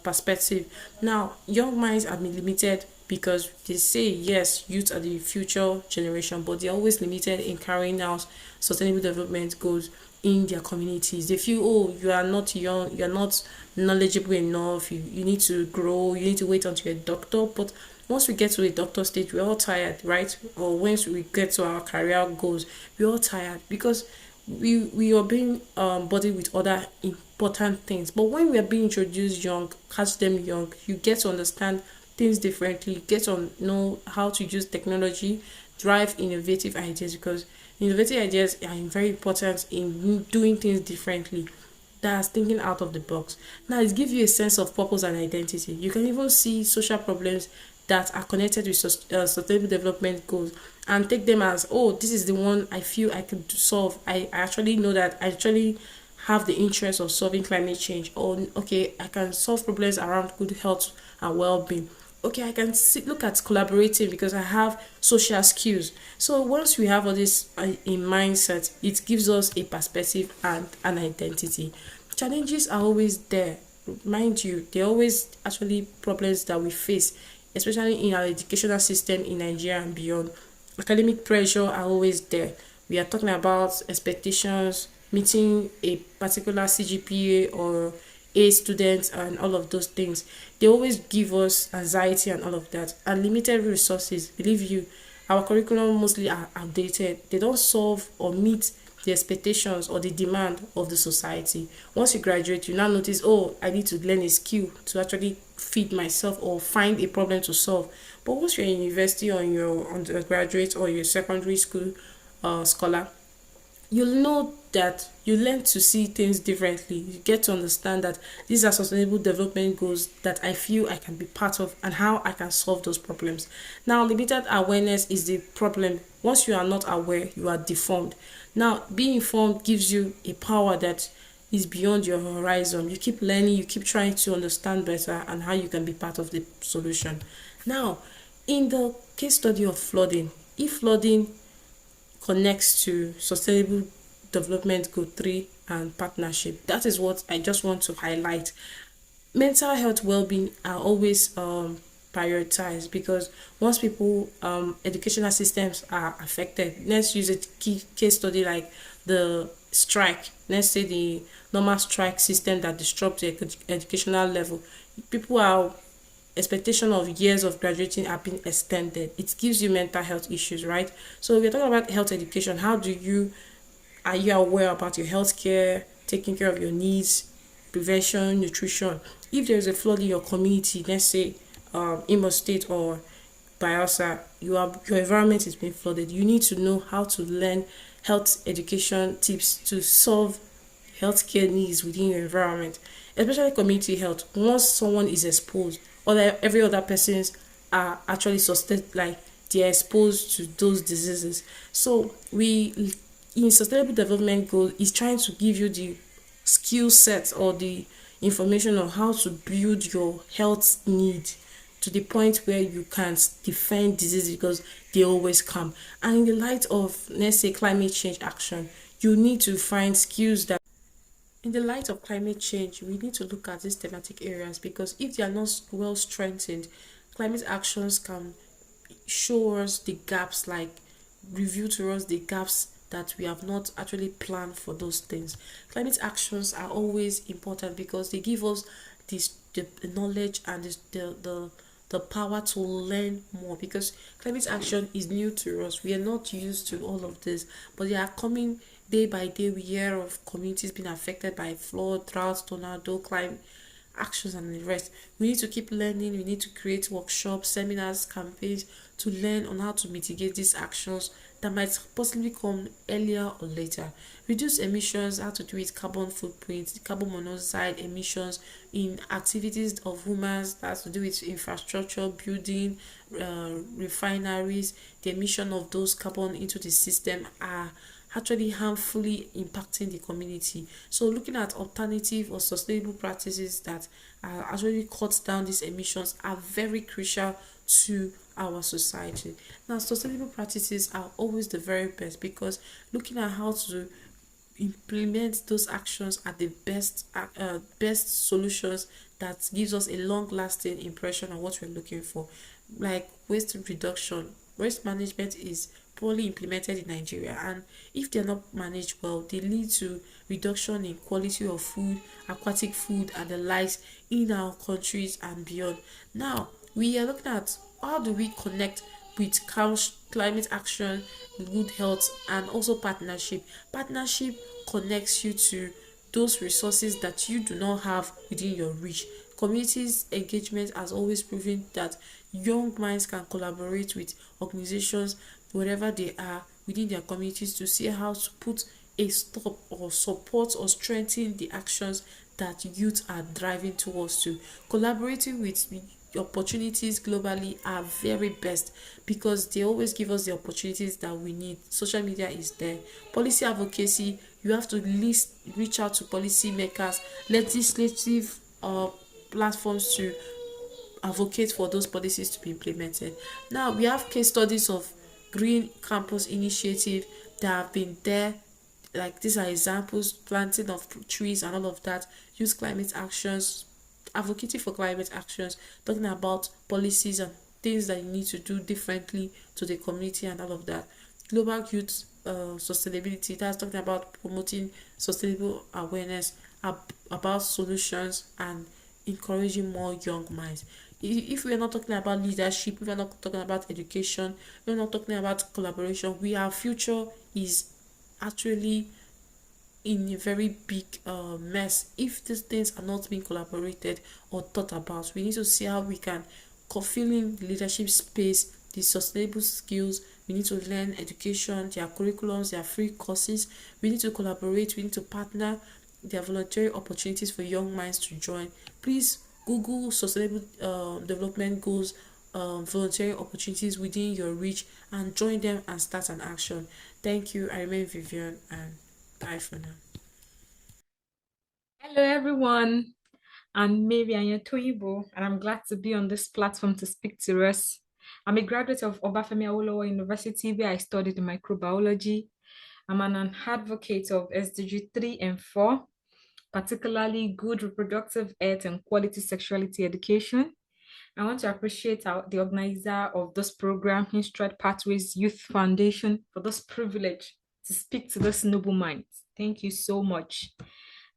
perspective. Now, young minds have been limited because they say yes, youth are the future generation, but they're always limited in carrying out sustainable development goals in their communities. They feel, oh, you are not young, you're not knowledgeable enough, you need to grow, you need to wait until you're a doctor. But once we get to a doctor stage, we're all tired, right? Or once we get to our career goals, we're all tired because we are being burdened with other important things. But when we are being introduced young, catch them young, you get to understand things differently. You get to know how to use technology, drive innovative ideas, because innovative ideas are very important in doing things differently. That's thinking out of the box. Now it gives you a sense of purpose and identity. You can even see social problems that are connected with sustainable development goals and take them as, oh, this is the one I feel I could solve. I actually know that I actually have the interest of solving climate change, or okay, I can solve problems around good health and well-being. Okay, I can look at collaborating because I have social skills. So once we have all this in mindset, it gives us a perspective and an identity. Challenges are always there, mind you. They're always actually problems that we face, especially in our educational system in Nigeria and beyond. Academic pressure are always there. We are talking about expectations, meeting a particular CGPA or A students and all of those things. They always give us anxiety and all of that. And limited resources, believe you, our curriculum mostly are outdated. They don't solve or meet the expectations or the demand of the society. Once you graduate, you now notice, oh, I need to learn a skill to actually feed myself or find a problem to solve. But once you're in university or your undergraduate or your secondary school scholar, you'll know that you learn to see things differently. You get to understand that these are sustainable development goals that I feel I can be part of and how I can solve those problems. Now, limited awareness is the problem. Once you are not aware, you are deformed. Now, being informed gives you a power that is beyond your horizon. You keep learning, you keep trying to understand better and how you can be part of the solution. Now, in the case study of flooding, if flooding connects to sustainable development goal 3 and partnership, that is what I just want to highlight. Mental health well-being are always prioritized, because once people educational systems are affected, let's use a key case study like the strike, let's say the normal strike system that disrupts the educational level. People are expectation of years of graduating are being extended. It gives you mental health issues, right? So we're talking about health education. How do you are you aware about your health care, taking care of your needs, prevention, nutrition? If there's a flood in your community, let's say Imo State or Bielsa, your environment is being flooded. You need to know how to learn health education tips to solve healthcare needs within your environment, especially community health. Once someone is exposed, every other persons are actually sustained, like they are exposed to those diseases. So we in sustainable development goal is trying to give you the skill set or the information on how to build your health need to the point where you can defend disease, because they always come. And in the light of, let's say, climate change action, you need to find skills that in the light of climate change, we need to look at these thematic areas, because if they are not well strengthened, climate actions can show us the gaps, like review to us the gaps that we have not actually planned for those things. Climate actions are always important because they give us the knowledge and the power to learn more, because climate action is new to us. We are not used to all of this, but they are coming day by day. We hear of communities being affected by flood, drought, tornado, climate actions, and the rest. We need to keep learning. We need to create workshops, seminars, campaigns to learn on how to mitigate these actions that might possibly come earlier or later. Reduce emissions, how to do it, carbon footprint, carbon monoxide emissions in activities of humans, that has to do with infrastructure, building, refineries. The emission of those carbon into the system are actually harmfully impacting the community. So looking at alternative or sustainable practices that actually cut down these emissions are very crucial to our society. Now, sustainable practices are always the very best, because looking at how to implement those actions are the best solutions that gives us a long lasting impression of what we're looking for. Like waste reduction, waste management is poorly implemented in Nigeria, and if they're not managed well, they lead to reduction in quality of food, aquatic food, and the likes in our countries and beyond. Now we are looking at how do we connect with climate action good health, and also partnership. Partnership connects you to those resources that you do not have within your reach. Communities engagement has always proven that young minds can collaborate with organizations wherever they are within their communities to see how to put a stop or support or strengthen the actions that youth are driving towards to. Collaborating with opportunities globally are very best because they always give us the opportunities that we need. Social media is there. Policy advocacy, you have to reach out to policy makers, legislative platforms to advocate for those policies to be implemented. Now we have case studies of green campus initiative that have been there, like these are examples: planting of trees and all of that, use climate actions, advocating for climate actions, talking about policies and things that you need to do differently to the community and all of that. Global youth sustainability, that's talking about promoting sustainable awareness about solutions and encouraging more young minds. If we're not talking about leadership, if we're not talking about education, we're not talking about collaboration, our future is actually in a very big mess if these things are not being collaborated or thought about. We need to see how we can fill in the leadership space, the sustainable skills. We need to learn education, their curriculums, their free courses. We need to collaborate, we need to partner. There are voluntary opportunities for young minds to join. Please Google sustainable development goals, voluntary opportunities within your reach, and join them and start an action. Thank you. I remain Vivian, and bye for now. Hello, everyone. I'm Mary Anyatoyibo, and I'm glad to be on this platform to speak to us. I'm a graduate of Obafemi Awolowo University, where I studied microbiology. I'm an advocate of SDG 3 and 4, particularly good reproductive health and quality sexuality education. I want to appreciate the organizer of this program, Instride Pathways Youth Foundation, for this privilege to speak to this noble mind. Thank you so much.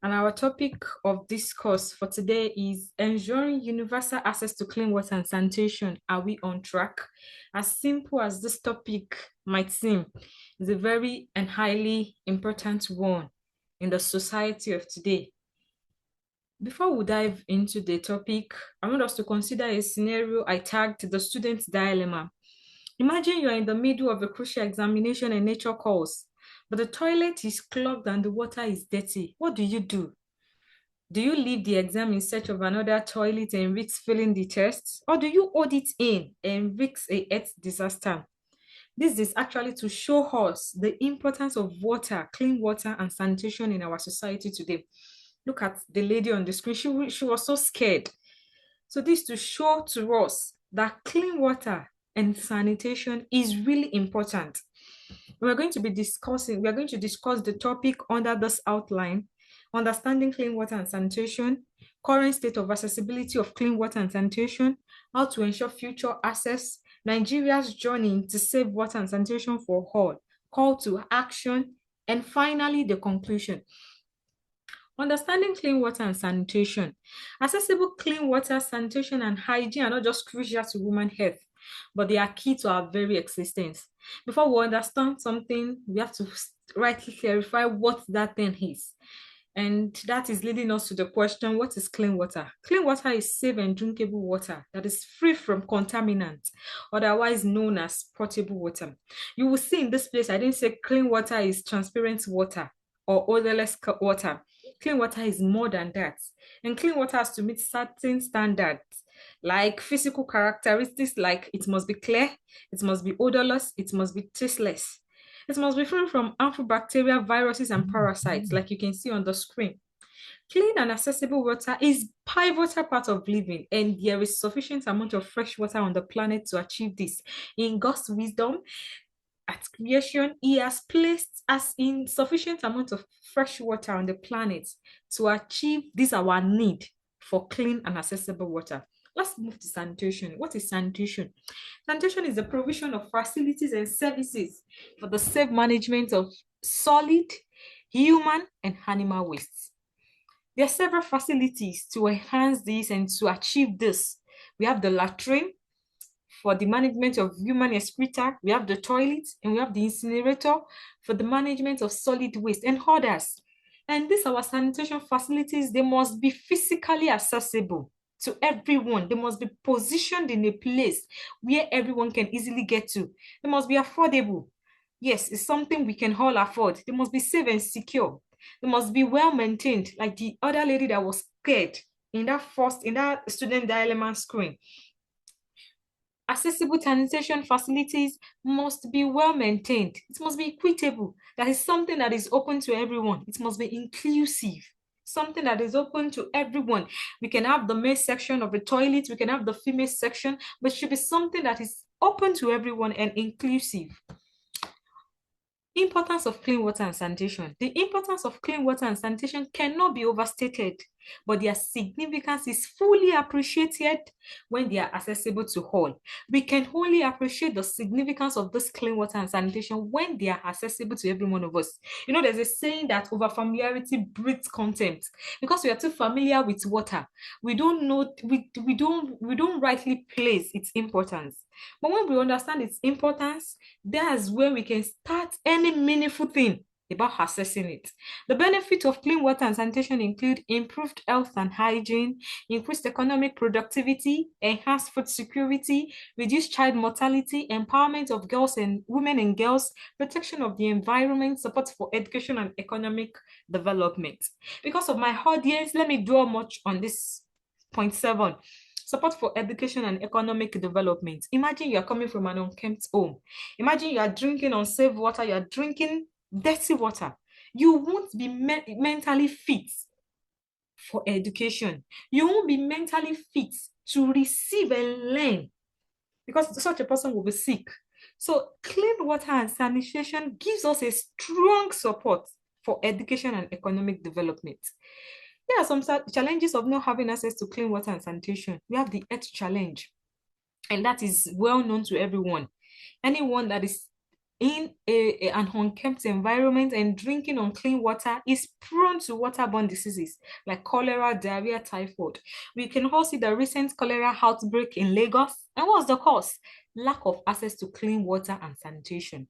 And our topic of discourse for today is ensuring universal access to clean water and sanitation. Are we on track? As simple as this topic might seem, it's a very and highly important one in the society of today. Before we dive into the topic, I want us to consider a scenario I tagged the student's dilemma. Imagine you're in the middle of a crucial examination and nature calls, but the toilet is clogged and the water is dirty. What do you do? Do you leave the exam in search of another toilet and risk failing the test? Or do you hold it in and risk a health disaster? This is actually to show us the importance of water, clean water, and sanitation in our society today. Look at the lady on the screen. She was so scared. So this to show to us that clean water and sanitation is really important. We are going to discuss the topic under this outline: understanding clean water and sanitation, current state of accessibility of clean water and sanitation, how to ensure future access, Nigeria's journey to save water and sanitation for all, call to action, and finally the conclusion. Understanding clean water and sanitation. Accessible clean water, sanitation, and hygiene are not just crucial to human health, but they are key to our very existence. Before we understand something, we have to rightly clarify what that thing is. And that is leading us to the question, what is clean water? Clean water is safe and drinkable water that is free from contaminants, otherwise known as potable water. You will see in this place, I didn't say clean water is transparent water or odorless water. Clean water is more than that. And clean water has to meet certain standards, like physical characteristics, like it must be clear, it must be odorless, it must be tasteless. It must be free from harmful bacteria, viruses, and parasites, like you can see on the screen. Clean and accessible water is pivotal part of living, and there is sufficient amount of fresh water on the planet to achieve this. In God's wisdom, at creation, he has placed us in sufficient amount of fresh water on the planet to achieve this our need for clean and accessible water. Let's move to sanitation. What is sanitation? Sanitation is the provision of facilities and services for the safe management of solid, human, and animal waste. There are several facilities to enhance this and to achieve this. We have the latrine, for the management of human excreta, we have the toilet, and we have the incinerator for the management of solid waste and others. And these our sanitation facilities, they must be physically accessible to everyone. They must be positioned in a place where everyone can easily get to. They must be affordable. Yes, it's something we can all afford. They must be safe and secure. They must be well maintained, like the other lady that was scared in that student dilemma screen. Accessible sanitation facilities must be well maintained. It must be equitable. That is something that is open to everyone. It must be inclusive. Something that is open to everyone. We can have the male section of the toilet, we can have the female section, but it should be something that is open to everyone and inclusive. Importance of clean water and sanitation. The importance of clean water and sanitation cannot be overstated, but their significance is fully appreciated when they are accessible to all. We can only appreciate the significance of this clean water and sanitation when they are accessible to every one of us. You know, there's a saying that over familiarity breeds contempt. Because we are too familiar with water, we don't know, we don't rightly place its importance. But when we understand its importance, that's where we can start any meaningful thing about assessing it. The benefits of clean water and sanitation include improved health and hygiene, increased economic productivity, enhanced food security, reduced child mortality, empowerment of girls and women and girls, protection of the environment, support for education and economic development. Because of my audience, let me dwell much on this point 7. Support for education and economic development. Imagine you are coming from an unkempt home. Imagine you are drinking unsafe water, you are drinking dirty water. You won't be mentally fit for education. You won't be mentally fit to receive and learn because such a person will be sick. So clean water and sanitation gives us a strong support for education and economic development. There are some challenges of not having access to clean water and sanitation. We have the health challenge, and that is well known to everyone. Anyone that is in an unkempt environment and drinking unclean water is prone to waterborne diseases like cholera, diarrhea, typhoid. We can also see the recent cholera outbreak in Lagos. And what's the cause? Lack of access to clean water and sanitation.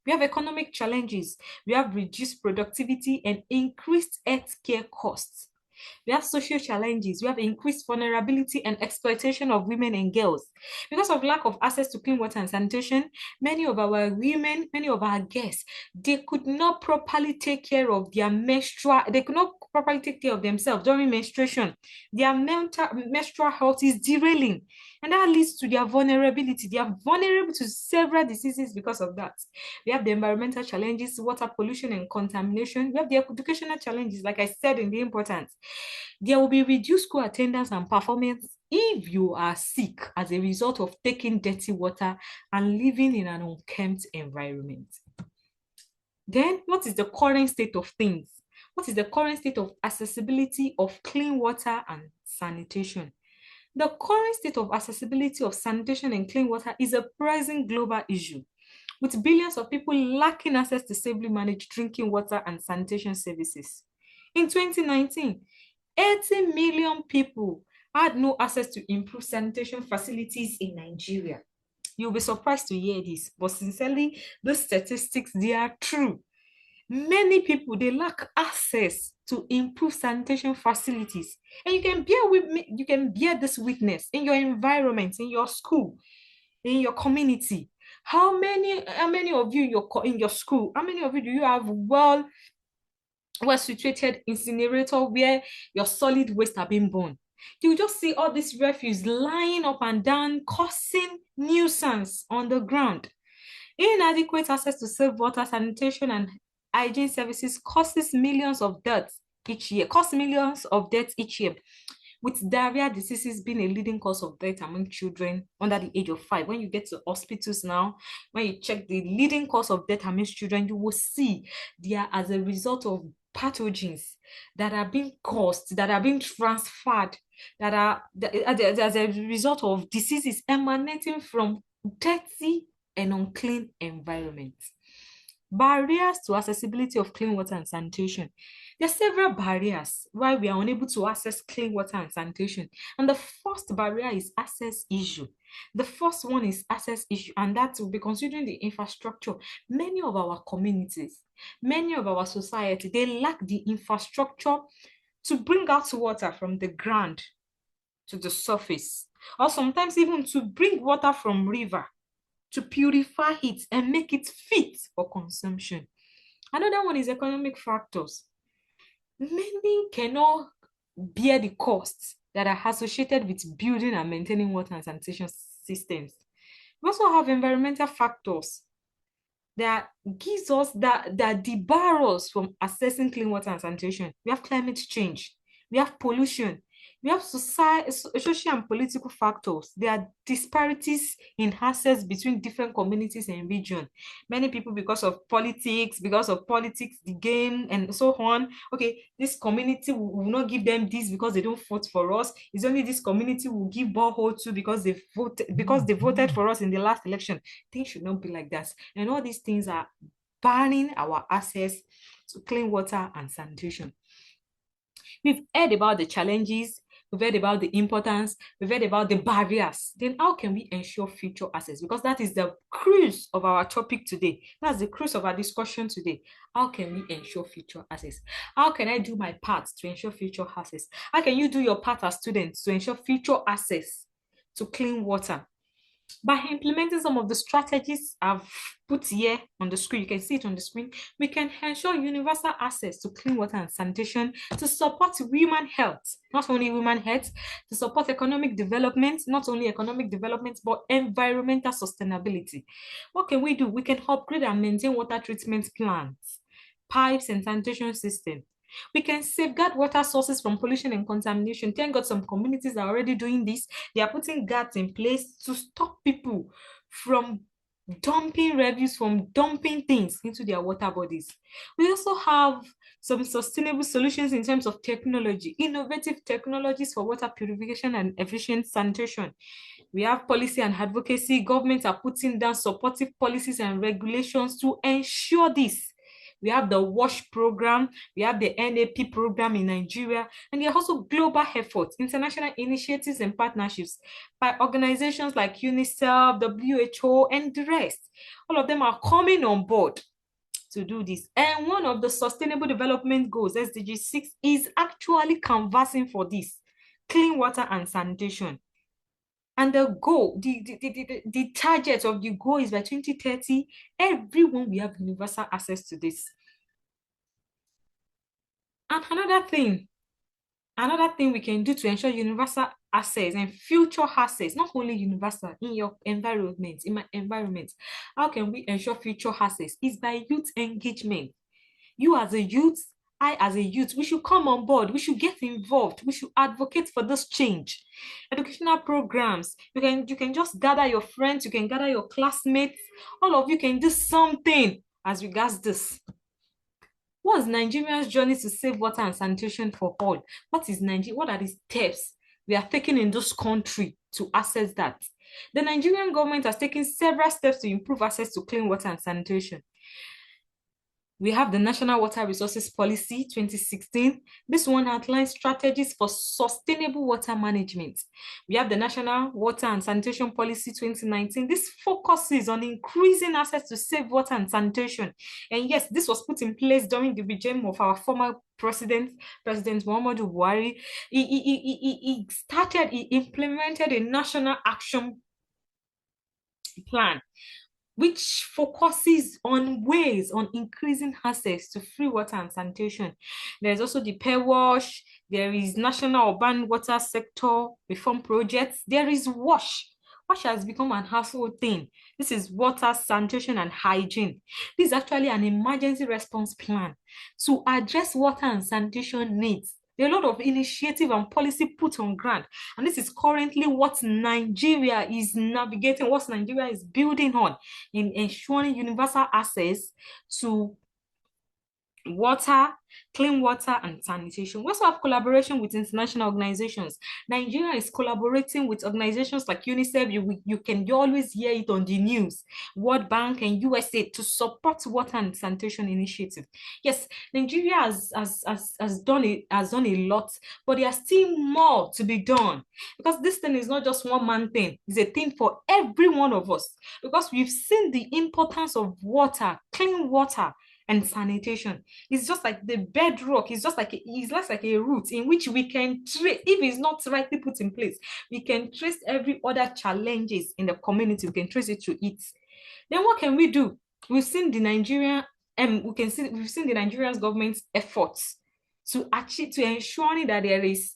We have economic challenges. We have reduced productivity and increased healthcare costs. We have social challenges. We have increased vulnerability and exploitation of women and girls. Because of lack of access to clean water and sanitation, many of our women, many of our guests, they could not properly take care of their they could not properly take care of themselves during menstruation. Their menstrual health is derailing, and that leads to their vulnerability. They are vulnerable to several diseases because of that. We have the environmental challenges, water pollution and contamination. We have the educational challenges, like I said in the importance. There will be reduced school attendance and performance if you are sick as a result of taking dirty water and living in an unkempt environment. Then, what is the current state of things? What is the current state of accessibility of clean water and sanitation? The current state of accessibility of sanitation and clean water is a pressing global issue, with billions of people lacking access to safely managed drinking water and sanitation services. In 2019, 80 million people had no access to improved sanitation facilities in Nigeria. You'll be surprised to hear this, but sincerely, those statistics, they are true. Many people, they lack access to improved sanitation facilities. And you can bear this witness in your environment, in your school, in your community. How many of you in your school, how many of you do you have well situated incinerator where your solid waste are being burned? You just see all this refuse lying up and down, causing nuisance on the ground. Inadequate access to safe water, sanitation, and hygiene services causes millions of deaths each year. With diarrhea diseases being a leading cause of death among children under the age of 5. When you get to hospitals now, when you check the leading cause of death among children, you will see they are as a result of pathogens that are being caused, that are being transferred, that are as a result of diseases emanating from dirty and unclean environments. Barriers to accessibility of clean water and sanitation. There are several barriers why we are unable to access clean water and sanitation. And the first barrier is access issue. The first one is access issue, and that will be considering the infrastructure. Many of our communities, many of our society, they lack the infrastructure to bring out water from the ground to the surface, or sometimes even to bring water from river to purify it and make it fit for consumption. Another one is economic factors. Many cannot bear the costs that are associated with building and maintaining water and sanitation systems. We also have environmental factors that gives us that debar us from accessing clean water and sanitation. We have climate change, we have pollution, we have social and political factors. There are disparities in access between different communities and regions. Many people, because of politics, the game, and so on. Okay, this community will not give them this because they don't vote for us. It's only this community will give borehole to because they voted for us in the last election. Things should not be like that. And all these things are barring our access to clean water and sanitation. We've heard about the challenges, we've heard about the importance, we've heard about the barriers. Then how can we ensure future access? Because that is the cruise of our topic today. That's the cruise of our discussion today. How can we ensure future access? How can I do my part to ensure future access? How can you do your part as students to ensure future access to clean water? By implementing some of the strategies I've put here on the screen, you can see it on the screen, we can ensure universal access to clean water and sanitation to support women health, not only women health, to support economic development, not only economic development, but environmental sustainability. What can we do? We can upgrade and maintain water treatment plants, pipes, and sanitation system. We can safeguard water sources from pollution and contamination. Thank God some communities are already doing this. They are putting guards in place to stop people from dumping refuse, from dumping things into their water bodies. We also have some sustainable solutions in terms of technology, innovative technologies for water purification and efficient sanitation. We have policy and advocacy. Governments are putting down supportive policies and regulations to ensure this. We have the WASH program, we have the NAP program in Nigeria, and there are also global efforts, international initiatives and partnerships by organizations like UNICEF, WHO, and the rest. All of them are coming on board to do this. And one of the Sustainable Development Goals, SDG 6, is actually canvassing for this, clean water and sanitation. And the goal, the target of the goal is by 2030, everyone will have universal access to this. And another thing we can do to ensure universal access and future access, not only universal in your environment, in my environment, how can we ensure future access is by youth engagement. You as a youth, I as a youth, we should come on board, we should get involved, we should advocate for this change. Educational programs, you can just gather your friends, you can gather your classmates, all of you can do something as regards this. What's Nigeria's journey to save water and sanitation for all? What is Nigeria? What are the steps we are taking in this country to access that? The Nigerian government has taken several steps to improve access to clean water and sanitation. We have the National Water Resources Policy 2016. This one outlines strategies for sustainable water management. We have the National Water and Sanitation Policy 2019. This focuses on increasing access to safe water and sanitation. And yes, this was put in place during the regime of our former President Muhammadu Buhari. He implemented a national action plan which focuses on ways on increasing access to free water and sanitation. There's also the pair wash, there is National Urban Water Sector Reform Projects, there is WASH. WASH has become an household thing. This is water, sanitation, and hygiene. This is actually an emergency response plan to address water and sanitation needs. There are a lot of initiative and policy put on ground, and this is currently what Nigeria is navigating, what Nigeria is building on in ensuring universal access to water, clean water, and sanitation. We also have collaboration with international organizations. Nigeria is collaborating with organizations like UNICEF. You always hear it on the news. World Bank and USA to support water and sanitation initiative. Yes, Nigeria has done a lot, but there's still more to be done, because this thing is not just one man thing. It's a thing for every one of us, because we've seen the importance of water, clean water, and sanitation. It's just like the bedrock. It's just like a root in which we can trace. If it's not rightly put in place, we can trace every other challenges in the community. We can trace it to it. Then what can we do? We've seen the Nigerian government's efforts to ensuring that there is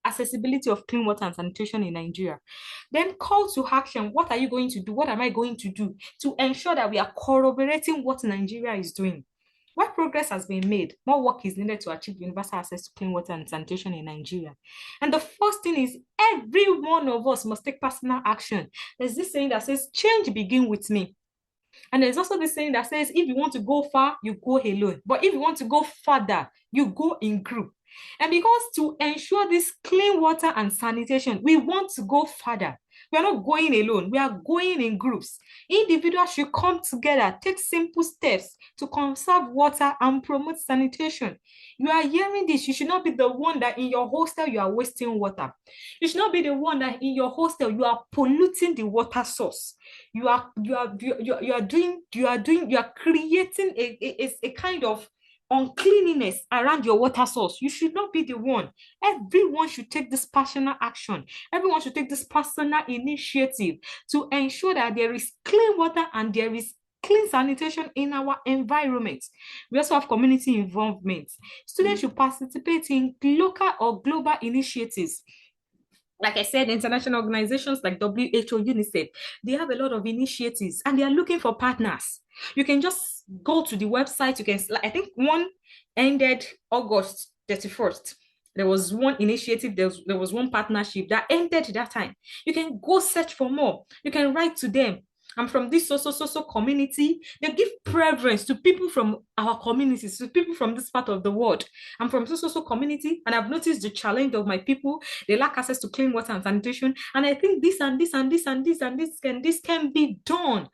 accessibility of clean water and sanitation in Nigeria. Then call to action. What are you going to do? What am I going to do to ensure that we are corroborating what Nigeria is doing? While progress has been made, more work is needed to achieve universal access to clean water and sanitation in Nigeria. And the first thing is every one of us must take personal action. There's this saying that says, change begin with me. And there's also this saying that says, if you want to go far, you go alone. But if you want to go further, you go in group. And because to ensure this clean water and sanitation, we want to go further. We are not going alone. We are going in groups. Individuals should come together, take simple steps to conserve water and promote sanitation. You are hearing this. You should not be the one that in your hostel you are wasting water. You should not be the one that in your hostel you are polluting the water source. You are creating a kind of uncleanliness around your water source. You should not be the one. Everyone should take this personal action. Everyone should take this personal initiative to ensure that there is clean water and there is clean sanitation in our environment. We also have community involvement. Students should participate in local or global initiatives. Like I said, international organizations like WHO, UNICEF, they have a lot of initiatives and they are looking for partners. You can just go to the website. I think one ended August 31st. There was one initiative, there was one partnership that ended that time. You can go search for more. You can write to them. I'm from this so community. They give preference to people from our communities, to people from this part of the world. I'm from so community, and I've noticed the challenge of my people. They lack access to clean water and sanitation. And I think this and this and this and this and this can be done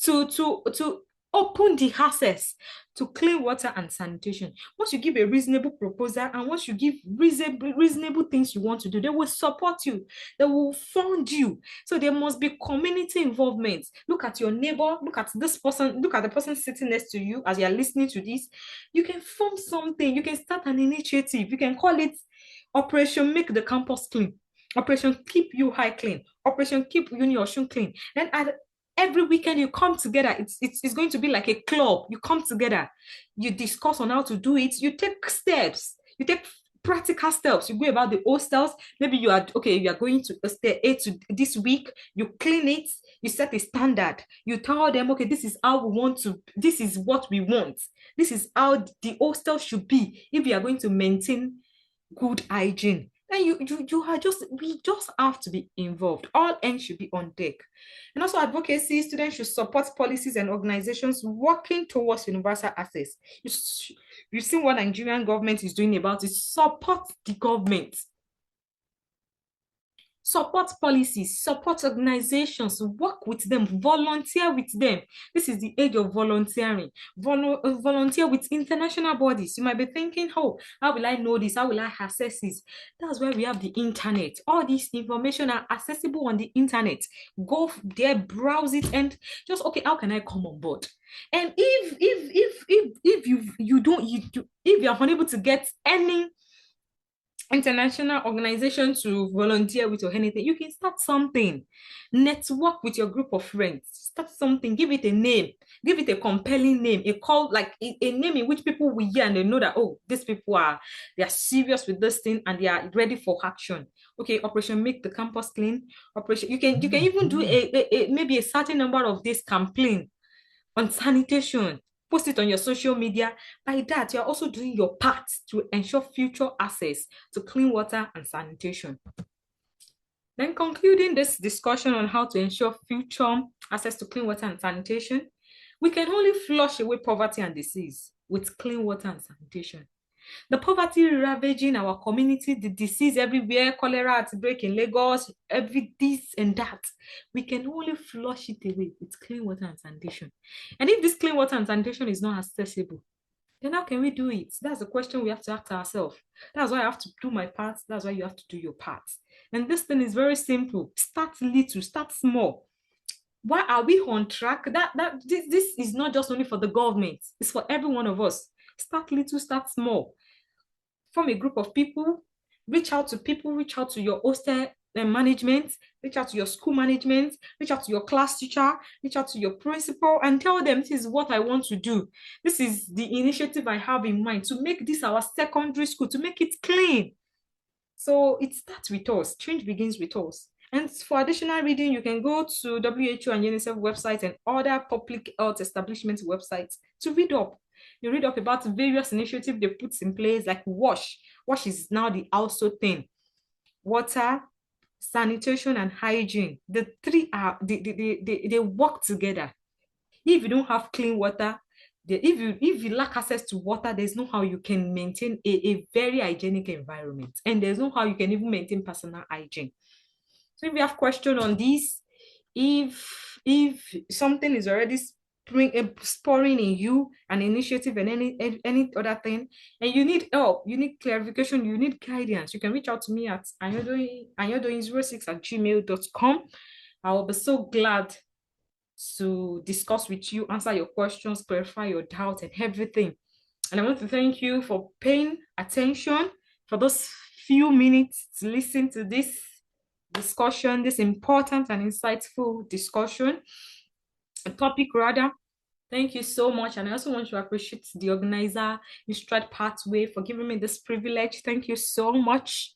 to open the access to clean water and sanitation. Once you give a reasonable proposal and once you give reasonable things you want to do, they will support you. They will fund you. So there must be community involvement. Look at your neighbor. Look at this person. Look at the person sitting next to you as you are listening to this. You can form something. You can start an initiative. You can call it Operation Make the Campus Clean. Operation Keep You High Clean. Operation Keep Uni Osun Clean. Then every weekend you come together. It's going to be like a club. You come together, you discuss on how to do it, you take steps, you take practical steps. You go about the hostels. Maybe you are going to stay 8 to this week, you clean it, you set a standard, you tell them, okay, this is how we want to, this is what we want, this is how the hostel should be if you are going to maintain good hygiene. Then we just have to be involved. All ends should be on deck. And also advocacy, students should support policies and organizations working towards universal access. You've seen what Nigerian government is doing about it. Support the government. Support policies, support organizations, work with them, volunteer with them. This is the age of volunteering. Volunteer with international bodies. You might be thinking, oh, how will I know this? How will I access this? That's why we have the internet. All this information are accessible on the internet. Go there, browse it, and just, okay, how can I come on board? And if you're unable to get any international organization to volunteer with or anything, you can start something. Network with your group of friends. Start something. Give it a name. Give it a compelling name. A call, like a name in which people will hear and they know that, oh, these people they are serious with this thing and they are ready for action. Okay, Operation Make the Campus Clean. Operation. You can even do maybe a certain number of days campaign on sanitation. Post it on your social media. By that, you're also doing your part to ensure future access to clean water and sanitation. Then concluding this discussion on how to ensure future access to clean water and sanitation, We can only flush away poverty and disease with clean water and sanitation. The poverty ravaging our community, the disease everywhere, cholera outbreak in Lagos, every this and that, we can only flush it away with clean water and sanitation. And if this clean water and sanitation is not accessible, then how can we do it? That's the question we have to ask ourselves. That's why I have to do my part. That's why you have to do your part. And this thing is very simple. Start little, start small. Why are we on track? This is not just only for the government, it's for every one of us. Start little, start small. Form a group of people, reach out to people, reach out to your hostel management, reach out to your school management, reach out to your class teacher, reach out to your principal, and tell them this is what I want to do. This is the initiative I have in mind to make this our secondary school, to make it clean. So it starts with us. Change begins with us. And for additional reading, you can go to WHO and UNICEF websites and other public health establishments websites to read up. You read up about various initiatives they put in place, like WASH. WASH is now the also thing. Water, sanitation, and hygiene. The three are they work together. If you don't have clean water, if you lack access to water, there's no how you can maintain a very hygienic environment, and there's no how you can even maintain personal hygiene. So if you have question on this, if something is already spurring in you an initiative and any other thing, and you need help, you need clarification, you need guidance, you can reach out to me at anyodoing06@gmail.com. I will be so glad to discuss with you, answer your questions, clarify your doubts and everything. And I want to thank you for paying attention for those few minutes to listen to this discussion, this important and insightful discussion, a topic rather. Thank you so much. And I also want to appreciate the organizer, Stride Pathway, for giving me this privilege. Thank you so much.